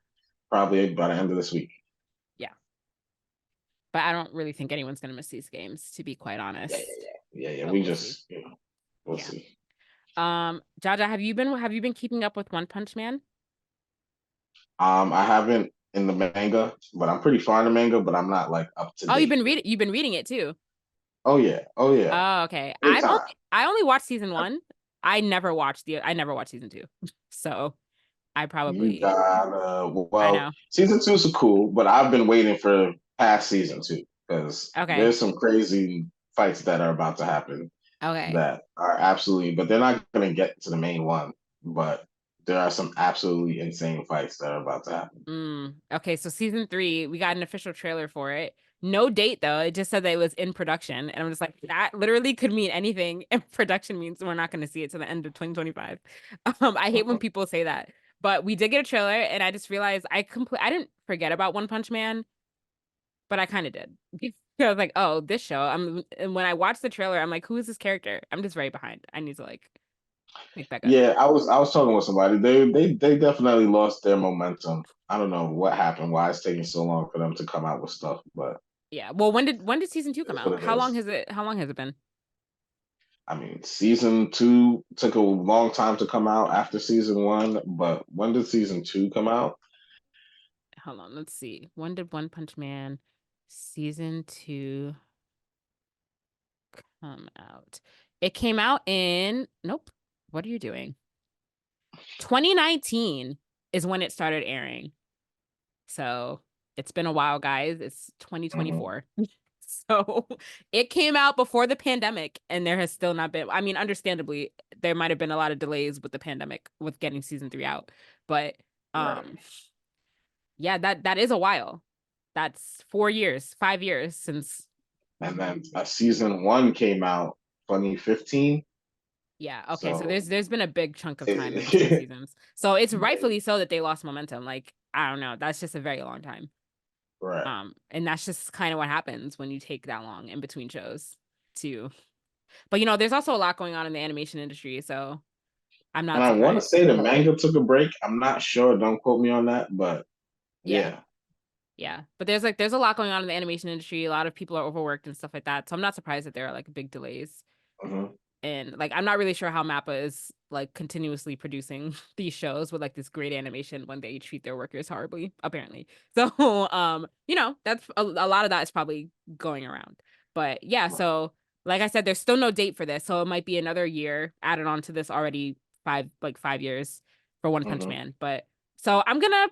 probably by the end of this week. yeah. But I don't really think anyone's gonna miss these games, to be quite Yeah, honest. But We we'll see. just, we'll Yeah. see. Jaja, have you been keeping up with One Punch Man? I haven't in the manga, but I'm pretty far in the manga, but I'm not like up to Oh, date with. you've been reading it too. Oh yeah, Oh, okay. big time. I only watched season one. I never watched season two. So I You probably got I well, know. season two is cool, but I've been waiting for past season two because Okay. there's some crazy fights that are about to happen Okay. that are absolutely, but they're not going to get to the main one. But there are some absolutely insane fights that are about to happen. Okay, so season three, we got an official trailer for it. No date though. It just said that it was in production. And I'm just like, that literally could mean anything. And production means we're not going to see it to the end of 2025. I hate when Mhm. people say that. But we did get a trailer, and I just realized I didn't forget about One Punch Man, but I kind of did. I was like, oh, this show. And when I watched the trailer, I'm like, who is this character? I'm just very behind. I need to like pick back up. Yeah, I was talking with somebody. They definitely lost their momentum. I don't know what happened, why it's taking so long for them to come out with stuff, but Yeah. Well, when did season two come it's out? what it is. How long has it been? I mean, season two took a long time to come out after season one, but when did season two come out? Hold on, let's see. When did One Punch Man season two come out? It came out in, nope. What are you doing? 2019 is when it started airing. So it's been a while, guys. It's Mhm. 2024. So it came out before the pandemic, and there has still not been, I mean, understandably, there might have been a lot of delays with the pandemic with getting season three out. But Right. yeah, that is a while. That's 4 years, 5 years since. And then season one came out 2015. Yeah, okay. So So there's been a big chunk of time in between it, seasons. So it's rightfully so that they lost momentum. Like, I don't know. That's just a very long time. right. And that's just kind of what happens when you take that long in between shows too. But there's also a lot going on in the animation industry, so I'm And not I want to surprised. say the manga took a break. I'm not sure. Don't quote me on that, but Yeah. yeah. Yeah. But there's a lot going on in the animation industry. A lot of people are overworked and stuff like that. So I'm not surprised that there are like big delays. Mhm. And like I'm not really sure how Mappa is like continuously producing these shows with like this great animation when they treat their workers horribly, apparently. So that's a lot of that is probably going around. But yeah, so like I said, there's still no date for this, so it might be another year added on to this already 5 years for One Punch Mhm. Man. But so I'm not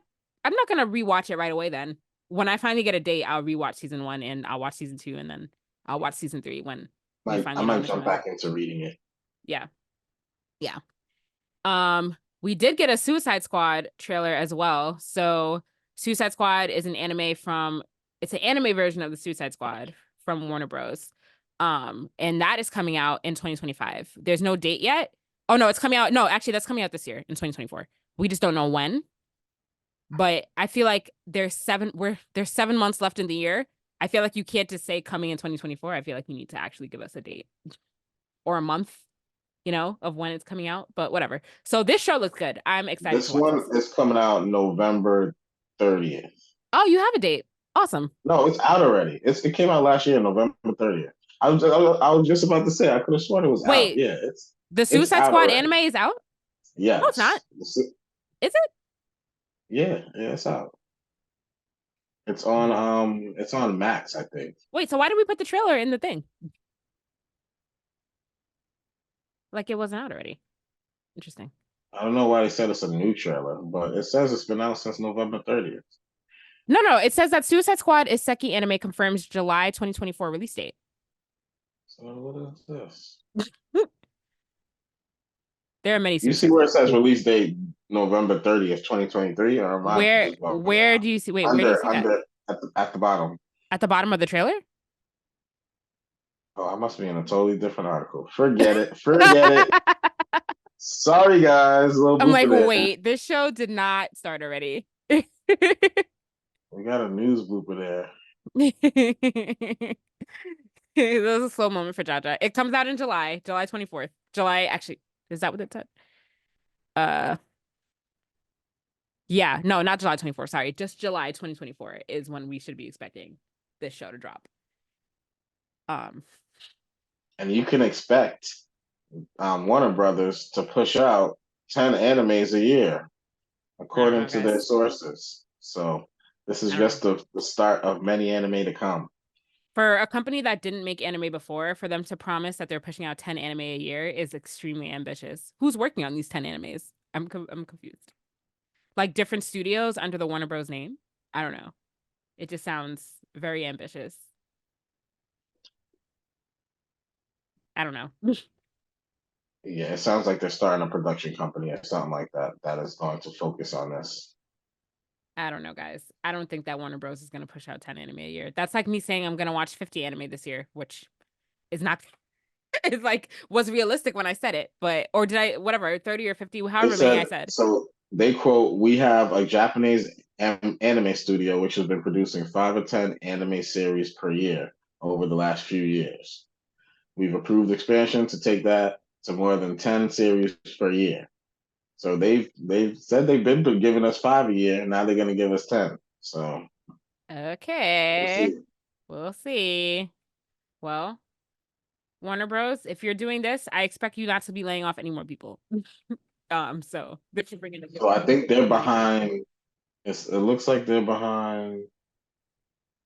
gonna rewatch it right away then. When I finally get a date, I'll rewatch season one and I'll watch season two, and then I'll watch season three when we I finally know might when it's jump coming out. back into reading it. Yeah. Yeah. We did get a Suicide Squad trailer as well. So Suicide Squad is it's an anime version of the Suicide Squad from Warner Bros. And that is coming out in 2025. There's no date yet. Oh no, it's coming out. No, actually that's coming out this year in 2024. We just don't know when. But I feel like there's 7 months left in the year. I feel like you can't just say coming in 2024. I feel like you need to actually give us a date or a month, of when it's coming out. But whatever. So this show looks good. I'm excited to This watch one this. is coming out November 30th. Oh, you have a date. Awesome. No, it's out already. It came out last year, November 30th. I was just about to say I could have sworn it was out. Wait, Yeah, the it's Suicide out Squad already. anime is out? No, it's not. Yes. Is it? Yeah, it's out. No. It's on Max, I think. Wait, so why did we put the trailer in the thing? Like it wasn't out already. Interesting. I don't know why they said it's a new trailer, but it says it's been out since November 30th. No. It says that Suicide Squad is Seki anime confirms July 2024 release date. So what is this? There are many You see Suicide where it Squad. says release date November 30th, 2023, or am I Where just bumping where around? do you see wait, where do you see that? Under at the bottom. At the bottom of the trailer? Oh, I must be in a totally different article. Forget it. Forget it. Sorry, guys. A little I'm like, blooper there. wait, this show did not start already. We got a news blooper there. That was a slow moment for Jaja. It comes out in July 24th. July, actually, is that what it said? Yeah, no, not July 24th. Sorry, just July 2024 is when we should be expecting this show to drop. And you can expect Warner Brothers to push out 10 animes a year, I don't according know, to their guys. sources. So this is I don't know. just the start of many anime to come. For a company that didn't make anime before, for them to promise that they're pushing out 10 anime a year is extremely ambitious. Who's working on these 10 animes? I'm confused. Like different studios under the Warner Bros. Name? I don't know. It just sounds very ambitious. I don't know. Yeah, it sounds like they're starting a production company or something like that that is going to focus on this. I don't know, guys. I don't think that Warner Bros. Is going to push out 10 anime a year. That's like me saying I'm going to watch 50 anime this year, which is not, it's like, was realistic when I said it, but, or did I, whatever, 30 or 50, They however many I said said. so. They quote, "We have a Japanese anime studio which has been producing 5 or 10 anime series per year over the last few years. We've approved expansion to take that to more than 10 series per year. So they've said they've been giving us 5 a year. Now they're going to give us 10. So we'll Okay. see. We'll see. Well, Warner Bros., if you're doing this, I expect you not to be laying off any more people. So they should bring in a So I think they're good money soon. behind. It looks like they're behind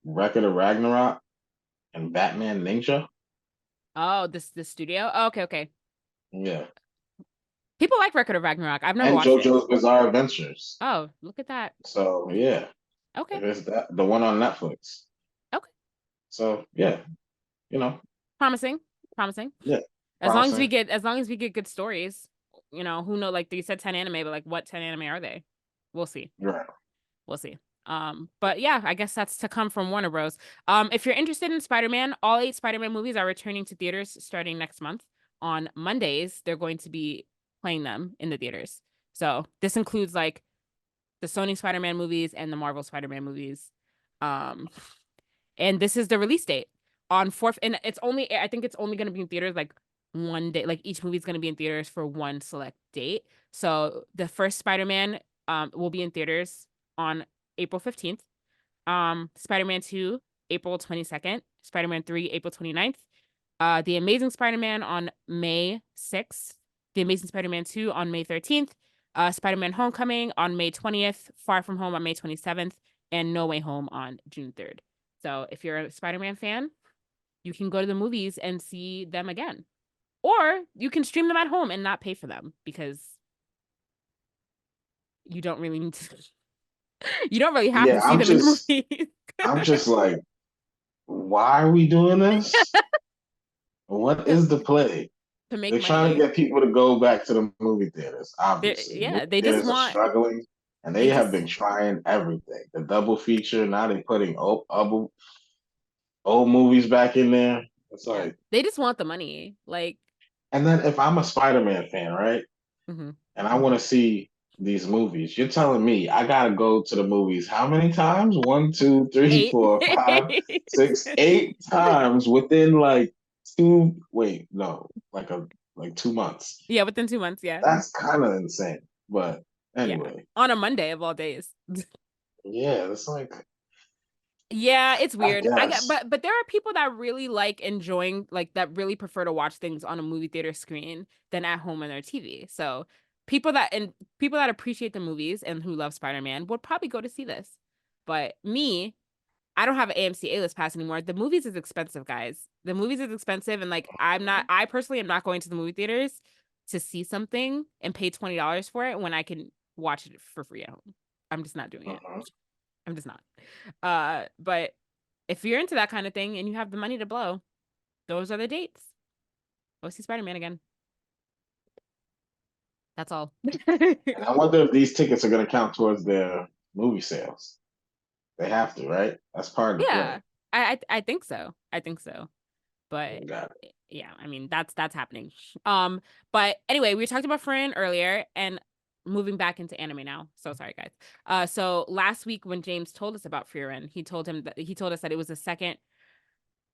Record of Ragnarok and Batman Ninja. Oh, this studio? Oh, okay. Yeah, People like Record of Ragnarok. I've never and watched it. JoJo's Bizarre Adventures. Oh, look at that. So yeah, Okay. if it's that the one on Netflix. Okay. So yeah, you know, Promising. yeah, As promising. long as we get good stories, who know, like they said 10 anime, but like what 10 anime are they? We'll see. Right. We'll see. But yeah, I guess that's to come from Warner Bros. If you're interested in Spider-Man, all 8 Spider-Man movies are returning to theaters starting next month. On Mondays, they're going to be playing them in the theaters. So this includes like the Sony Spider-Man movies and the Marvel Spider-Man movies. And this is the release date on 4th, and I think it's only going to be in theaters like one day. Like each movie is going to be in theaters for one select date. So the first Spider-Man will be in theaters on April 15th. Spider-Man 2, April 22nd. Spider-Man 3, April 29th. The Amazing Spider-Man on May 6th. The Amazing Spider-Man 2 on May 13th. Spider-Man Homecoming on May 20th. Far From Home on May 27th. And No Way Home on June 3rd. So if you're a Spider-Man fan, you can go to the movies and see them again. Or you can stream them at home and not pay for them because you don't really need to. You don't really have to Yeah, see them in the movies. I'm just like, why are we doing this? What is the play? To make They're trying to money. get people to go back to the movie theaters. Obviously, movie Yeah, they just theaters are want struggling, and they they have just been trying everything. The double feature. Now they're putting old movies back in there. It's yeah, like, they just want the money. Like, and then if I'm a Spider-Man fan, right, mhm. and I want to see these movies. You're telling me I gotta go to the movies how many times? One, two, three, Eight. 4, 5, 6, 8 times within like two. Wait, no, like 2 months. Yeah, within 2 months. Yeah. That's kind of insane. But Yeah. anyway, On a Monday of all days. yeah, it's like Yeah, it's I weird. I get, guess. but there are people that really like enjoying, like that really prefer to watch things on a movie theater screen than at home on their TV. So people that appreciate the movies and who love Spider-Man would probably go to see this. But me, I don't have an AMC A-list pass anymore. The movies is expensive, guys. The movies is expensive, and like I personally am not going to the movie theaters to see something and pay $20 for it when I can watch it for free at home. I'm just not doing it. Mhm. I'm just not. But if you're into that kind of thing and you have the money to blow, those are the dates. Go see Spider-Man again. That's all. And I wonder if these tickets are gonna count towards their movie sales. They have to, right? That's part of the play. Yeah, I think so. I think so. But Got yeah, I mean that's happening. But anyway, we talked about Fran earlier and moving back into anime now. So sorry guys. So last week when James told us about Frieren, he told us that it was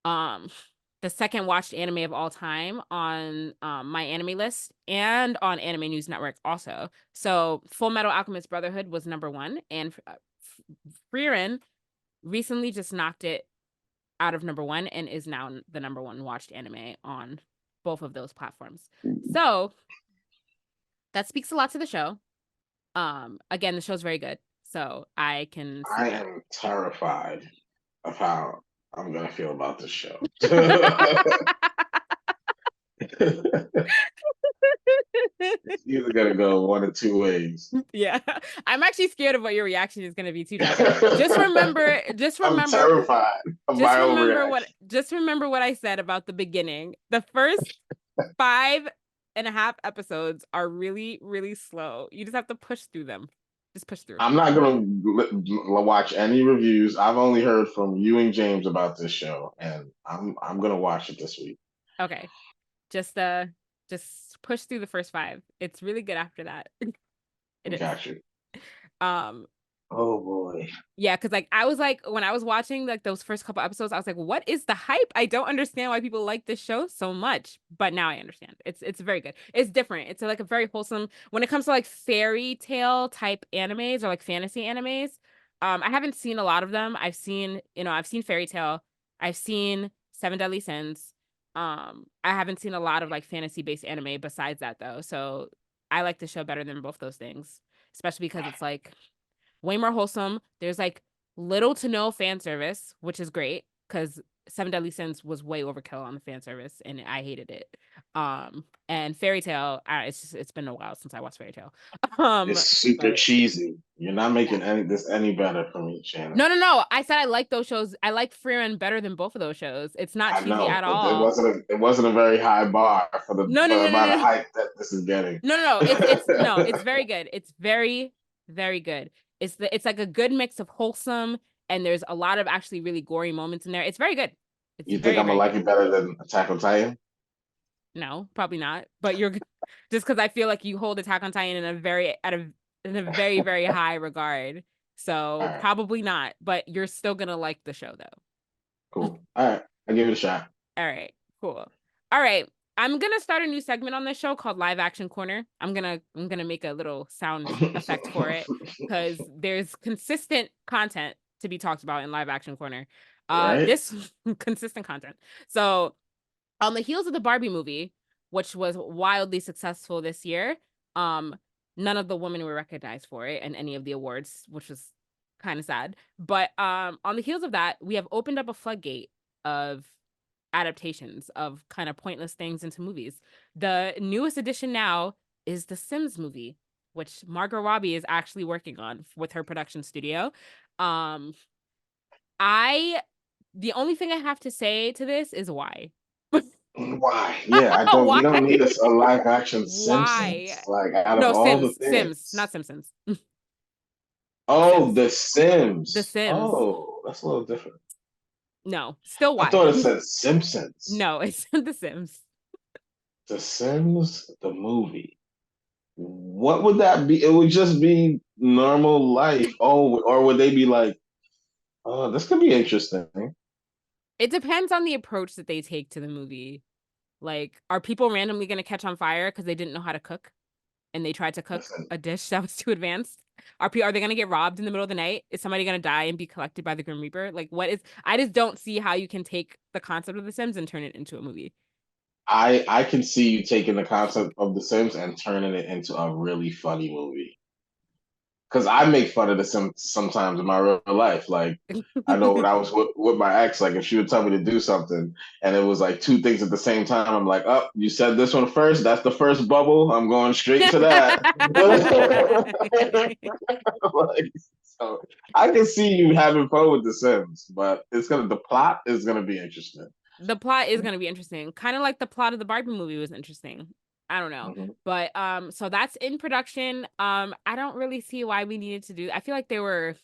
um the second watched anime of all time on my anime list and on Anime News Network also. So Full Metal Alchemist Brotherhood was number one, and Frieren recently just knocked it out of number one and is now the number one watched anime on both of those platforms. it. So that speaks a lot to the show. Again, the show's very good, so I can see I that. am terrified of how I'm gonna feel about this show. It's either gonna go one of two ways. Yeah, I'm actually scared of what your reaction is going to be too, Jaja. Just remember, just I'm remember, terrified of my own reaction. just remember what I said about the beginning. The first 5.5 episodes are really, really slow. You just have to push through them. Just push through. I'm not gonna watch any reviews. I've only heard from you and James about this show, and I'm gonna watch it this week. Okay. Just push through the first five. It's really good after that. It is. Got you. Um Oh boy. Yeah, because like I was like when I was watching like those first couple episodes, I was like, what is the hype? I don't understand why people like this show so much. But now I understand. It's very good. It's different. It's like a very wholesome when it comes to like fairy tale type animes or like fantasy animes. I haven't seen a lot of them. I've seen Fairy Tale, I've seen Seven Deadly Sins. I haven't seen a lot of like fantasy based anime besides that though. So I like the show better than both those things, especially because it's like way more wholesome. There's like little to no fan service, which is great because Seven Deadly Sins was way overkill on the fan service, and I hated it. And Fairy Tale, it's been a while since I watched Fairy Tale. It's super But cheesy. You're not yeah. making any better for me, Shannon. No. I said I like those shows. I like Frieren better than both of those shows. It's not I cheesy know, at but it all. wasn't a very high bar for No, no, the no, no, amount of no, hype that this is getting. no. It's no, it's very good. It's very, very good. It's like a good mix of wholesome and there's a lot of actually really gory moments in there. It's very good. It's You think very, I'm gonna very like good. it better than Attack on Titan? No, probably not. But you're just because I feel like you hold Attack on Titan in a very, very high regard. All So right, probably not. But you're still gonna like the show though. cool. All right, I'll give it a shot. All right, cool. All right. I'm gonna start a new segment on this show called Live Action Corner. I'm gonna make a little sound effect for it because there's consistent content to be talked about in Live Action Corner. Right? This consistent content. So on the heels of the Barbie movie, which was wildly successful this year, none of the women were recognized for it in any of the awards, which was kind of sad. But on the heels of that, we have opened up a floodgate of adaptations of kind of pointless things into movies. The newest addition now is the Sims movie, which Margot Robbie is actually working on with her production studio. Um, I the only thing I have to say to this is why. Why? Yeah, I don't. We Why? don't need a live action Simpsons. Why? Like out of No, all the Sims, things. not Simpsons. Oh, Sims. The The Sims. Sims. Oh, that's a little different. No, still I why? thought it said Simpsons. No, it's The Sims. The Sims, the movie. What would that be? It would just be normal life. Oh, or would they be like, oh, this could be interesting. It depends on the approach that they take to the movie. Like, are people randomly going to catch on fire because they didn't know how to cook and they tried to cook Listen, a dish that was too advanced? Are they going to get robbed in the middle of the night? Is somebody going to die and be collected by the Grim Reaper? Like, what is? I just don't see how you can take the concept of The Sims and turn it into a movie. I can see you taking the concept of The Sims and turning it into a really funny movie. Because I make fun of The Sims sometimes in my real life. Like I know when I was with my ex, like if she would tell me to do something and it was like two things at the same time, I'm like, oh, you said this one first. That's the first bubble. I'm going straight to that. Like, so I can see you having fun with The Sims, but the plot is gonna be interesting. The plot is going to be interesting. Kind of like the plot of the Barbie movie was interesting. I don't know. Mhm. But so that's in production. I don't really see why we needed to do. I feel like there were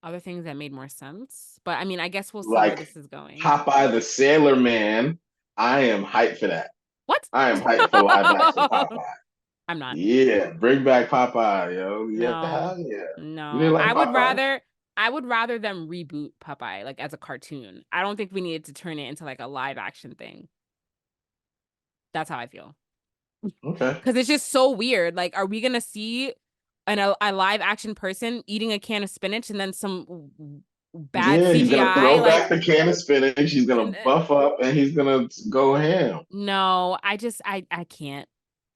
other things that made more sense. But I mean, I guess we'll see where Like this is going. Popeye the Sailor Man. I am hyped for that. What? I am hyped for live action Popeye. I'm not. Yeah, bring back Popeye, yo. Yeah, No. hell yeah. You No. didn't like Popeye? I would rather them reboot Popeye like as a cartoon. I don't think we needed to turn it into like a live action thing. That's how I feel. Okay. Because it's just so weird. Like, are we gonna see a live action person eating a can of spinach and then some bad Yeah, he's gonna CGI? throw Like, back the can of spinach. He's gonna and, buff up, and he's gonna go ham. no, I can't.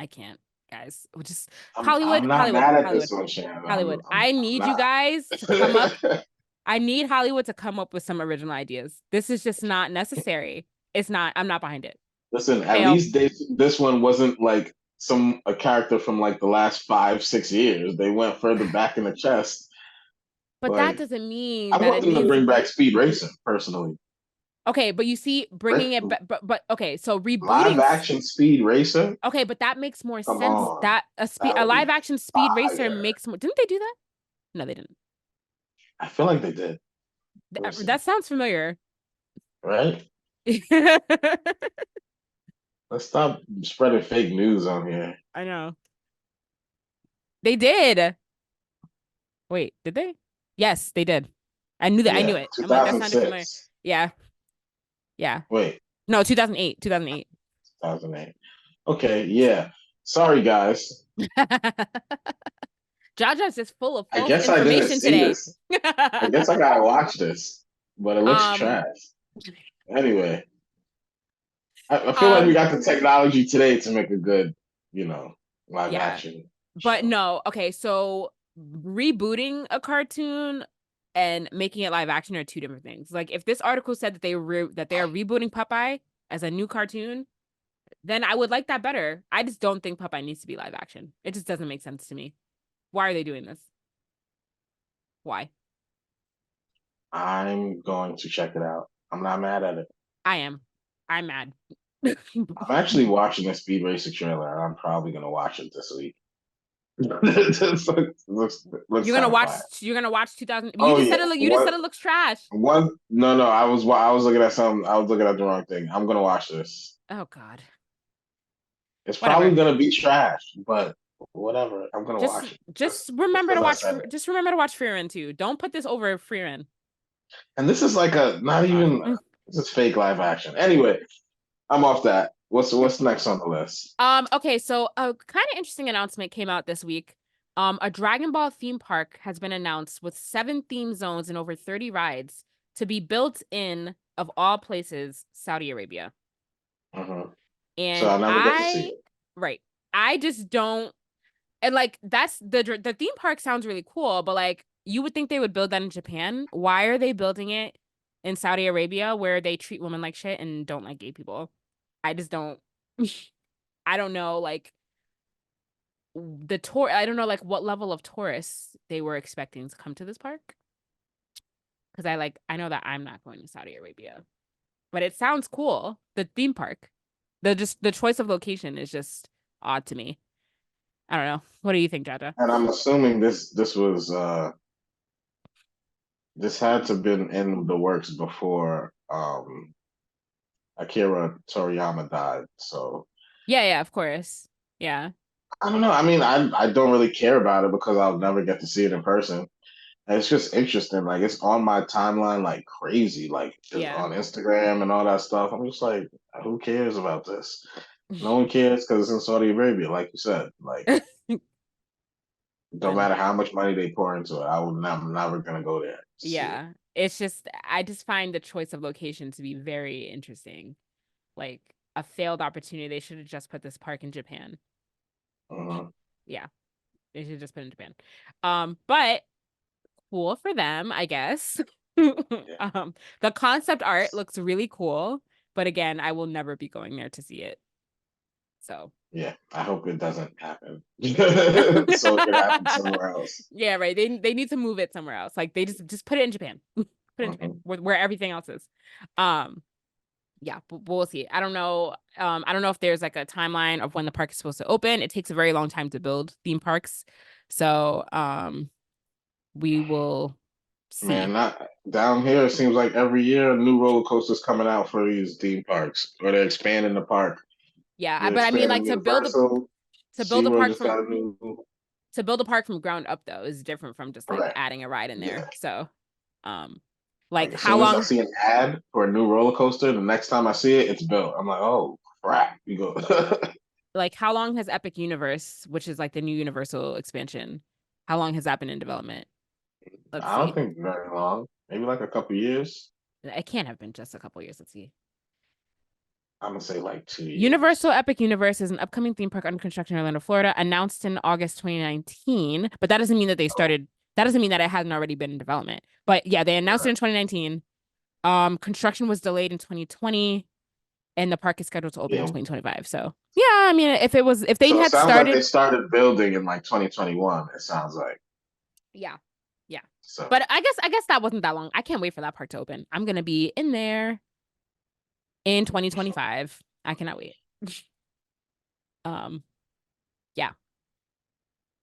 I can't, guys. Just I'm not mad at this one, Shannon. Hollywood. I I'm need you not. guys to come up. I need Hollywood to come up with some original ideas. This is just not necessary. It's not. I'm not behind it. Listen, at Fail. least this one wasn't like a character from like the last 5, 6 years. They went further back in the chest. But that Like doesn't mean I that want it them to needs to bring back be. Speed Racing, personally. Okay, but you see, bringing Bring it, but okay, so live rebooting. action Speed Racer. Okay, but that makes more Come sense. on, That that a would live be action Speed Racer fire. makes more. Didn't they do that? No, they didn't. I feel like they did. Listen, That sounds familiar. right? I Let's stop spreading fake news on here. know. They did. Wait, did they? Yes, they did. I knew that. I knew Yeah, it. I'm like, that sounded familiar. 2006. Yeah. Yeah. Wait, No, 2008. 2008. 2008. Okay, yeah. Sorry, guys. Jaja's just full of I false guess I didn't information see today. this. I guess I gotta watch this, but it looks um, trash. Anyway, I feel like we um, got the technology today to make a good, live yeah. action But show. no, okay, so rebooting a cartoon and making it live action are two different things. Like if this article said that that they are rebooting Popeye as a new cartoon, then I would like that better. I just don't think Popeye needs to be live action. It just doesn't make sense to me. Why are they doing this? Why? I'm going to check it out. I'm not mad at it. I am. I'm mad. I'm actually watching the Speed Racer trailer, and I'm probably gonna watch it this week. Looks kind of fire. You're gonna watch 2000. Oh yeah, You just said it looks trash. No, I was looking at some. I was looking at the wrong thing. I'm gonna watch this. Oh God. It's probably Whatever. gonna be trash, but whatever. I'm gonna watch it. Just remember to Because I watch said it. just remember to watch Fearin' too. Don't put this over Fearin'. And this is like a not God. even. This is fake live action. Anyway, I'm off that. What's next on the list? Okay, so a kind of interesting announcement came out this week. A Dragon Ball theme park has been announced with 7 theme zones and over 30 rides to be built in, of all places, Saudi Arabia. Mm-hmm. So And I never get to see it. right. I just don't, and like that's the theme park sounds really cool, but like you would think they would build that in Japan. Why are they building it in Saudi Arabia where they treat women like shit and don't like gay people? I just don't. I don't know, like I don't know like what level of tourists they were expecting to come to this park. Because I know that I'm not going to Saudi Arabia. But it sounds cool. The theme park. The choice of location is just odd to me. I don't know. What do you think, Jaja? And I'm assuming this had to been in the works before Akira Toriyama died. So Yeah, of course. Yeah. I don't know. I mean, I don't really care about it because I'll never get to see it in person. And it's just interesting. Like it's on my timeline like crazy, like just Yeah. on Instagram and all that stuff. I'm just like, who cares about this? No one cares because it's in Saudi Arabia, like you said. Like, don't And matter how much money they pour into it, I'm never gonna go there to see it. yeah, it's just I just find the choice of location to be very interesting. Like a failed opportunity. They should have just put this park in Japan. Mhm. Yeah, they should just put it in Japan. But cool for them, I guess. Yeah, The concept art looks really cool, but again, I will never be going there to see it. So yeah. I hope it doesn't happen, so it can happen somewhere else. yeah, right. They need to move it somewhere else. Like they just put it in Japan. Put it in Japan Mhm. where everything else is. Um, yeah, but we'll see. I don't know. I don't know if there's like a timeline of when the park is supposed to open. It takes a very long time to build theme parks. So we will Man, see. not down here. It seems like every year a new roller coaster's coming out for these theme parks, or they're expanding the park. Yeah, They're but I mean like expanding Universal. to build a SeaWorld park just from got a new. ground up though is different from just like Correct. adding a ride in Yeah. there. So um Like like as how soon as I long see an ad for a new roller coaster, the next time I see it, it's built. I'm like, oh crap, you go. how long has Epic Universe, which is like the new Universal expansion, how long has that been in development? Let's I don't see. think very long. Maybe like a couple years. It can't have been just a couple years. Let's see. I'm gonna say like 2 years. Universal Epic Universe is an upcoming theme park under construction in Orlando, Florida, announced in August 2019. But that doesn't mean that they Oh, started. That doesn't mean that it hasn't already been in development. But yeah, they announced it okay. in 2019. Construction was delayed in 2020, and the park is scheduled to open in Yeah. 2025. So yeah, I mean, if they So it had sounds like they started, started building in like 2021. It sounds like yeah, yeah. so. But I guess that wasn't that long. I can't wait for that park to open. I'm gonna be in there in 2025. I cannot wait. Um, yeah.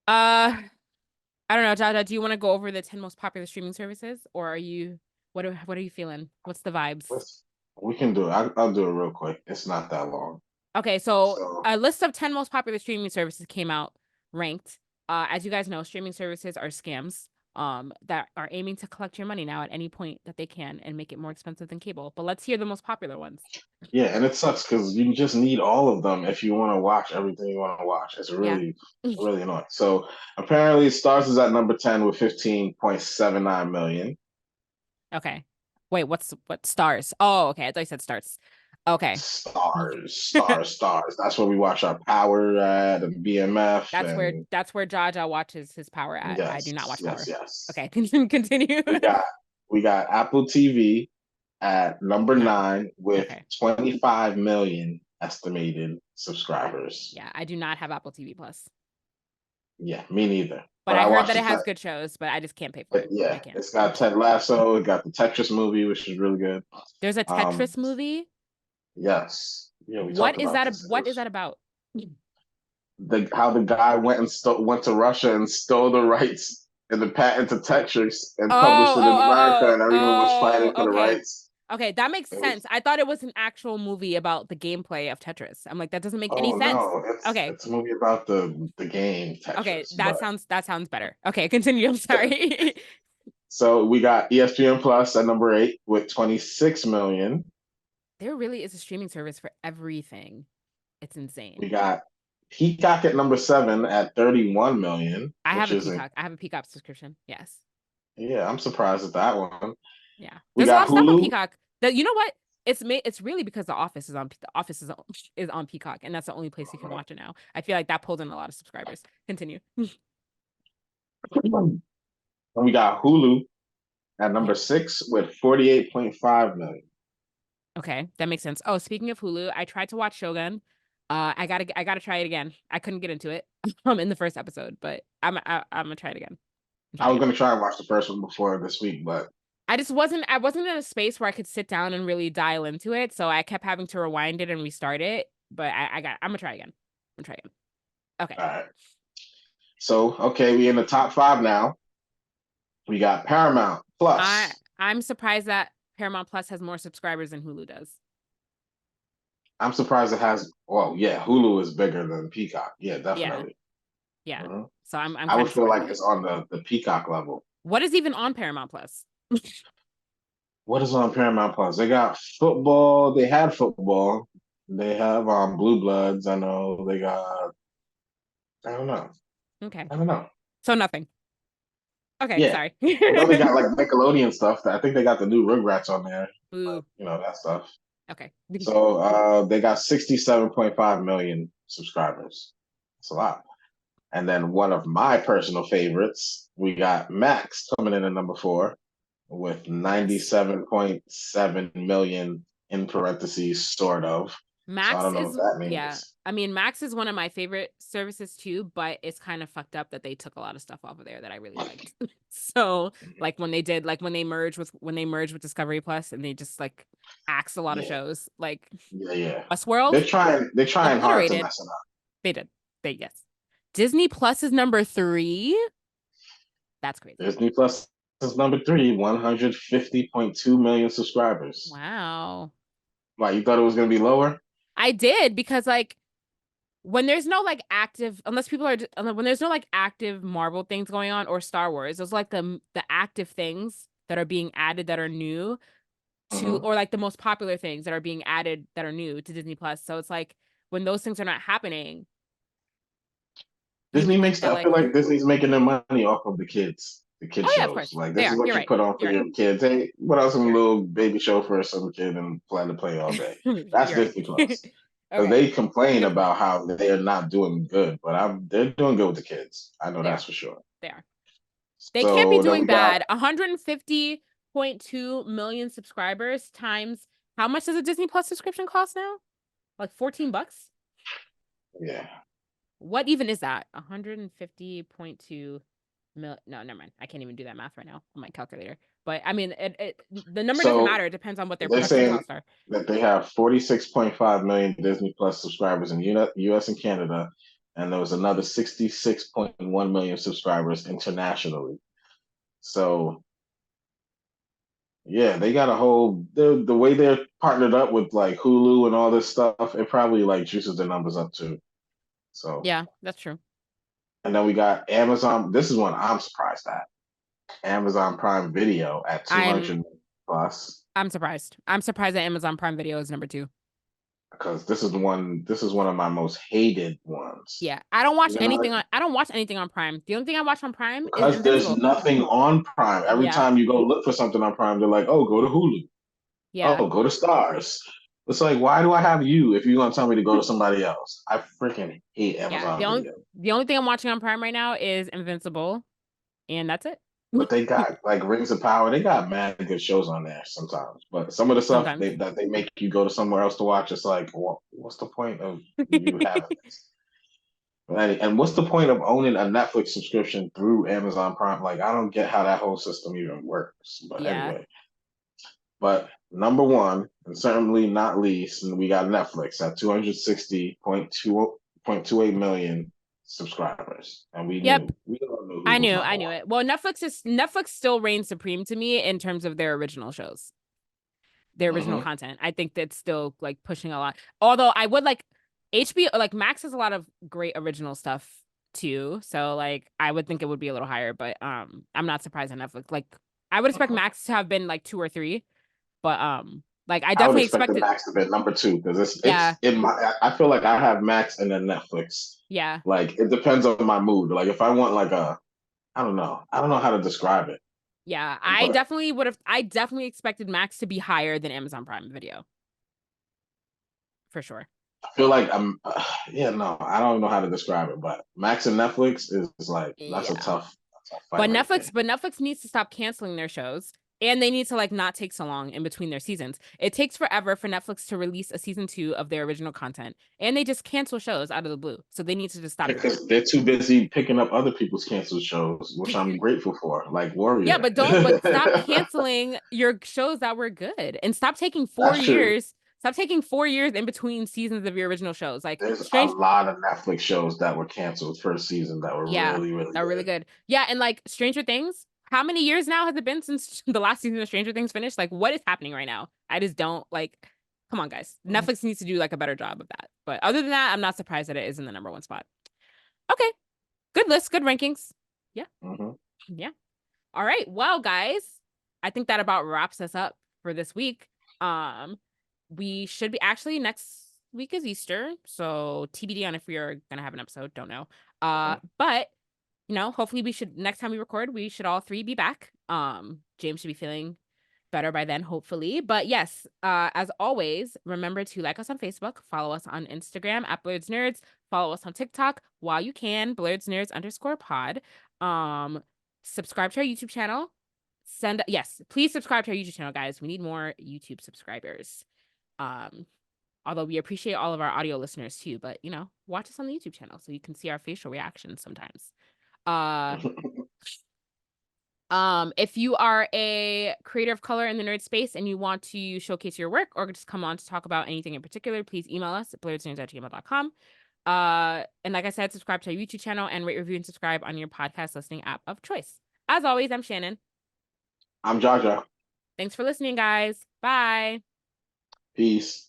I don't know, Jaja, do you want to go over the 10 most popular streaming services, or are you what are you feeling? What's the vibes? Let's we can do it. I'll do it real quick. It's not that long. Okay, so So a list of 10 most popular streaming services came out ranked. As you guys know, streaming services are scams that are aiming to collect your money now at any point that they can and make it more expensive than cable. But let's hear the most popular ones. yeah, and it sucks because you just need all of them if you want to watch everything you want to watch. It's Yeah. really annoying. So apparently, Stars is at number 10 with 15.79 million. Okay. Wait, what stars? Oh, okay. I thought you said stars. Okay. Stars. That's where we watch our Power at and BMF and That's where Jaja watches his power at. I do not yes, watch yes, power. yes. Okay, continue. We got we got Apple TV at number No. 9 with Okay. 25 million estimated Yeah. subscribers. Yeah. I do not have Apple TV Plus. Yeah, me neither. But But I I heard watched that the it has good shows, but I just can't pay for it. I yeah, can't. it's got Ted Lasso. It got the Tetris movie, which is really good. There's a Um, Tetris movie. yes, yeah, we talked about this. It What is was that about? the how the guy went to Russia and stole the rights and the patent to Tetris and published Oh, it in America, oh, and everyone was oh, fighting oh, for the okay. rights. Okay, that makes It was sense. I thought it was an actual movie about the gameplay of Tetris. I'm like, that doesn't make any oh sense. no, it's Okay. it's a movie about the game Okay, Tetris, that but sounds better. Okay, continue. I'm yeah. sorry. So we got ESPN Plus at number 8 with 26 million. There really is a streaming service for everything. It's We insane. got Peacock at number 7 at 31 million, I have which a isn't. Peacock. I have a Peacock subscription. Yes. Yeah, I'm surprised at that one. Yeah. We There's a lot got of stuff on Hulu. Peacock. That you know what? It's really because the Office is on Peacock, and that's the only place you can watch it now. I feel like that pulled in a lot of subscribers. Continue. And we got Hulu at Yeah. number 6 with 48.5 million. Okay, that makes sense. Oh, speaking of Hulu, I tried to watch Shogun. I gotta try it again. I couldn't get into it in the first episode, but I'm gonna try it again. I was gonna try and watch the first one before this week, but I wasn't in a space where I could sit down and really dial into it, so I kept having to rewind it and restart it. But I'm gonna try again. I'm gonna try again. Okay. all right. So okay, we in the top 5 now. We got Paramount Plus. I'm surprised that Paramount Plus has more subscribers than Hulu does. I'm surprised it has. Well, yeah, Hulu is bigger than Peacock. Yeah, Yeah, definitely. yeah. hmm So I'm I kind would of feel surprised like by it. it's on the Peacock level. What is even on Paramount Plus? What is on Paramount Plus? They got football. They had football. They have Blue Bloods. I know they got. I don't know. Okay, I don't know. so nothing. Okay, Yeah, sorry. I know they got like Nickelodeon stuff. I think they got the new Rugrats on there. But, Boo. that stuff. Okay. So they got 67.5 million subscribers. That's a lot. And then one of my personal favorites, we got Max coming in at number 4 with Yes. 97.7 million in parentheses, sort of. So I Max don't know what is, that yeah. means. I mean, Max is one of my favorite services too, but it's kind of fucked up that they took a lot of stuff off of there that I really liked. So, like when they merged with Discovery Plus and they just like axed a lot of Yeah, shows, like yeah, yeah. Westworld They're trying hard to obliterated. mess it up. They did. Yes. Disney Plus is number 3. That's crazy. Disney Plus is number 3, 150.2 million subscribers. Wow. Why, you thought it was gonna be lower? I did because like when there's no like active when there's no like active Marvel things going on or Star Wars, those like the active things that are being added that are new to, hmm or like the most popular things that are being added that are new to Disney Plus. So it's like when those things are not happening, you Disney would think makes that I feel like, like Disney's making their money off of the kid oh yeah, of shows. course Like they this is are. what You're you right. put on for You're right. your kids. Hey, what else? Some You're little baby show for some kid and plan to play all day. right. That's You're Disney right. Plus. Because Okay. they complain Good point. about how they are not doing good, but they're doing good with the kids. I know They that's are. for sure. They are. They can't be So then doing we got bad. 150.2 million subscribers times how much does a Disney Plus subscription cost now? Like $14? yeah. What even is that? 150.2 mil. No, never mind. I can't even do that math right now on my calculator. But I mean, the number doesn't So matter. It depends on what their they're production saying costs are. that they have 46.5 million Disney Plus subscribers in US and Canada, and there was another 66.1 million subscribers internationally. So yeah, they got a whole the way they're partnered up with like Hulu and all this stuff, it probably like juices their numbers up too. So Yeah, that's true. and then we got Amazon. This is one I'm surprised at. Amazon Prime Video at I'm 200 plus I'm surprised. I'm surprised that Amazon Prime Video is number 2. because this is one of my most hated ones. Yeah, I don't watch You know, anything on Prime. The only thing I watch on Prime is because there's Invincible. nothing on Prime. Every Yeah. time you go look for something on Prime, they're like, "Oh, go to Hulu. Yeah. Oh, go to Stars." It's like, why do I have you if you're gonna tell me to go to somebody else? I freaking hate Yeah. Amazon Video. The only thing I'm watching on Prime right now is Invincible, and that's it. But they got like Rings of Power. They got mad good shows on there sometimes. But some of the stuff Sometimes. that they make you go to somewhere else to watch, it's like, what's the point of you having this? And what's the point of owning a Netflix subscription through Amazon Prime? Like, I don't get how that whole system even works. But Yeah. anyway, but number one, and certainly not least, and we got Netflix at 260.28 million subscribers. And Yep. we all knew who was number I knew one. it. Well, Netflix still reigns supreme to me in terms of their original shows, their original hmm content. I think that's still like pushing a lot. Although I would like HBO, like Max has a lot of great original stuff too. So like I would think it would be a little higher, but I'm not surprised on Netflix. Like I would expect Max to have been like 2 or 3, but like I I would definitely expect the expected. Max to be number two because Yeah. it's in my. I feel like I have Max and then Netflix. Yeah. Like it depends on my mood. Like if I want like a, I don't know how to describe it, Yeah. but I definitely expected Max to be higher than Amazon Prime Video for sure. I feel like I'm. Yeah, no, I don't know how to describe it, but Max and Netflix is like that's Yeah. a tough fight right there. But Netflix needs to stop canceling their shows, and they need to like not take so long in between their seasons. It takes forever for Netflix to release a season 2 of their original content, and they just cancel shows out of the blue. So they need to just stop doing that. Because they're too busy picking up other people's canceled shows, which I'm grateful for, like Yeah, Warrior. but stop canceling your shows that were good, and stop taking 4 That's true. years. Stop taking 4 years in between seasons of your original shows. Like There's a Strange, lot of Netflix shows that were canceled first season that were yeah, really, really are really good. good. Yeah, and like Stranger Things. How many years now has it been since the last season of Stranger Things finished? Like, what is happening right now? I just don't like. Come on, guys. Netflix needs to do like a better job of that. But other than that, I'm not surprised that it is in the number one spot. Okay. Good list, good rankings. Yeah. Mm-hmm. Yeah. All right. Well, guys, I think that about wraps us up for this week. We should be actually next week is Easter, so TBD on if we are gonna have an episode. Don't know. But you know, hopefully we should next time we record, we should all three be back. James should be feeling better by then, hopefully. But yes, as always, remember to like us on Facebook, follow us on Instagram at Blerdsnerds, follow us on TikTok while you can, Blerdsnerds_pod. Subscribe to our YouTube channel. Please subscribe to our YouTube channel, guys. We need more YouTube subscribers. Although we appreciate all of our audio listeners too, but you know, watch us on the YouTube channel so you can see our facial reactions sometimes. If you are a creator of color in the nerd space and you want to showcase your work or just come on to talk about anything in particular, please email us at blerdsnerds@gmail.com. And like I said, subscribe to our YouTube channel and rate, review, and subscribe on your podcast listening app of choice. As always, I'm Shannon. I'm Jaja. Thanks for listening, guys. Bye. Peace.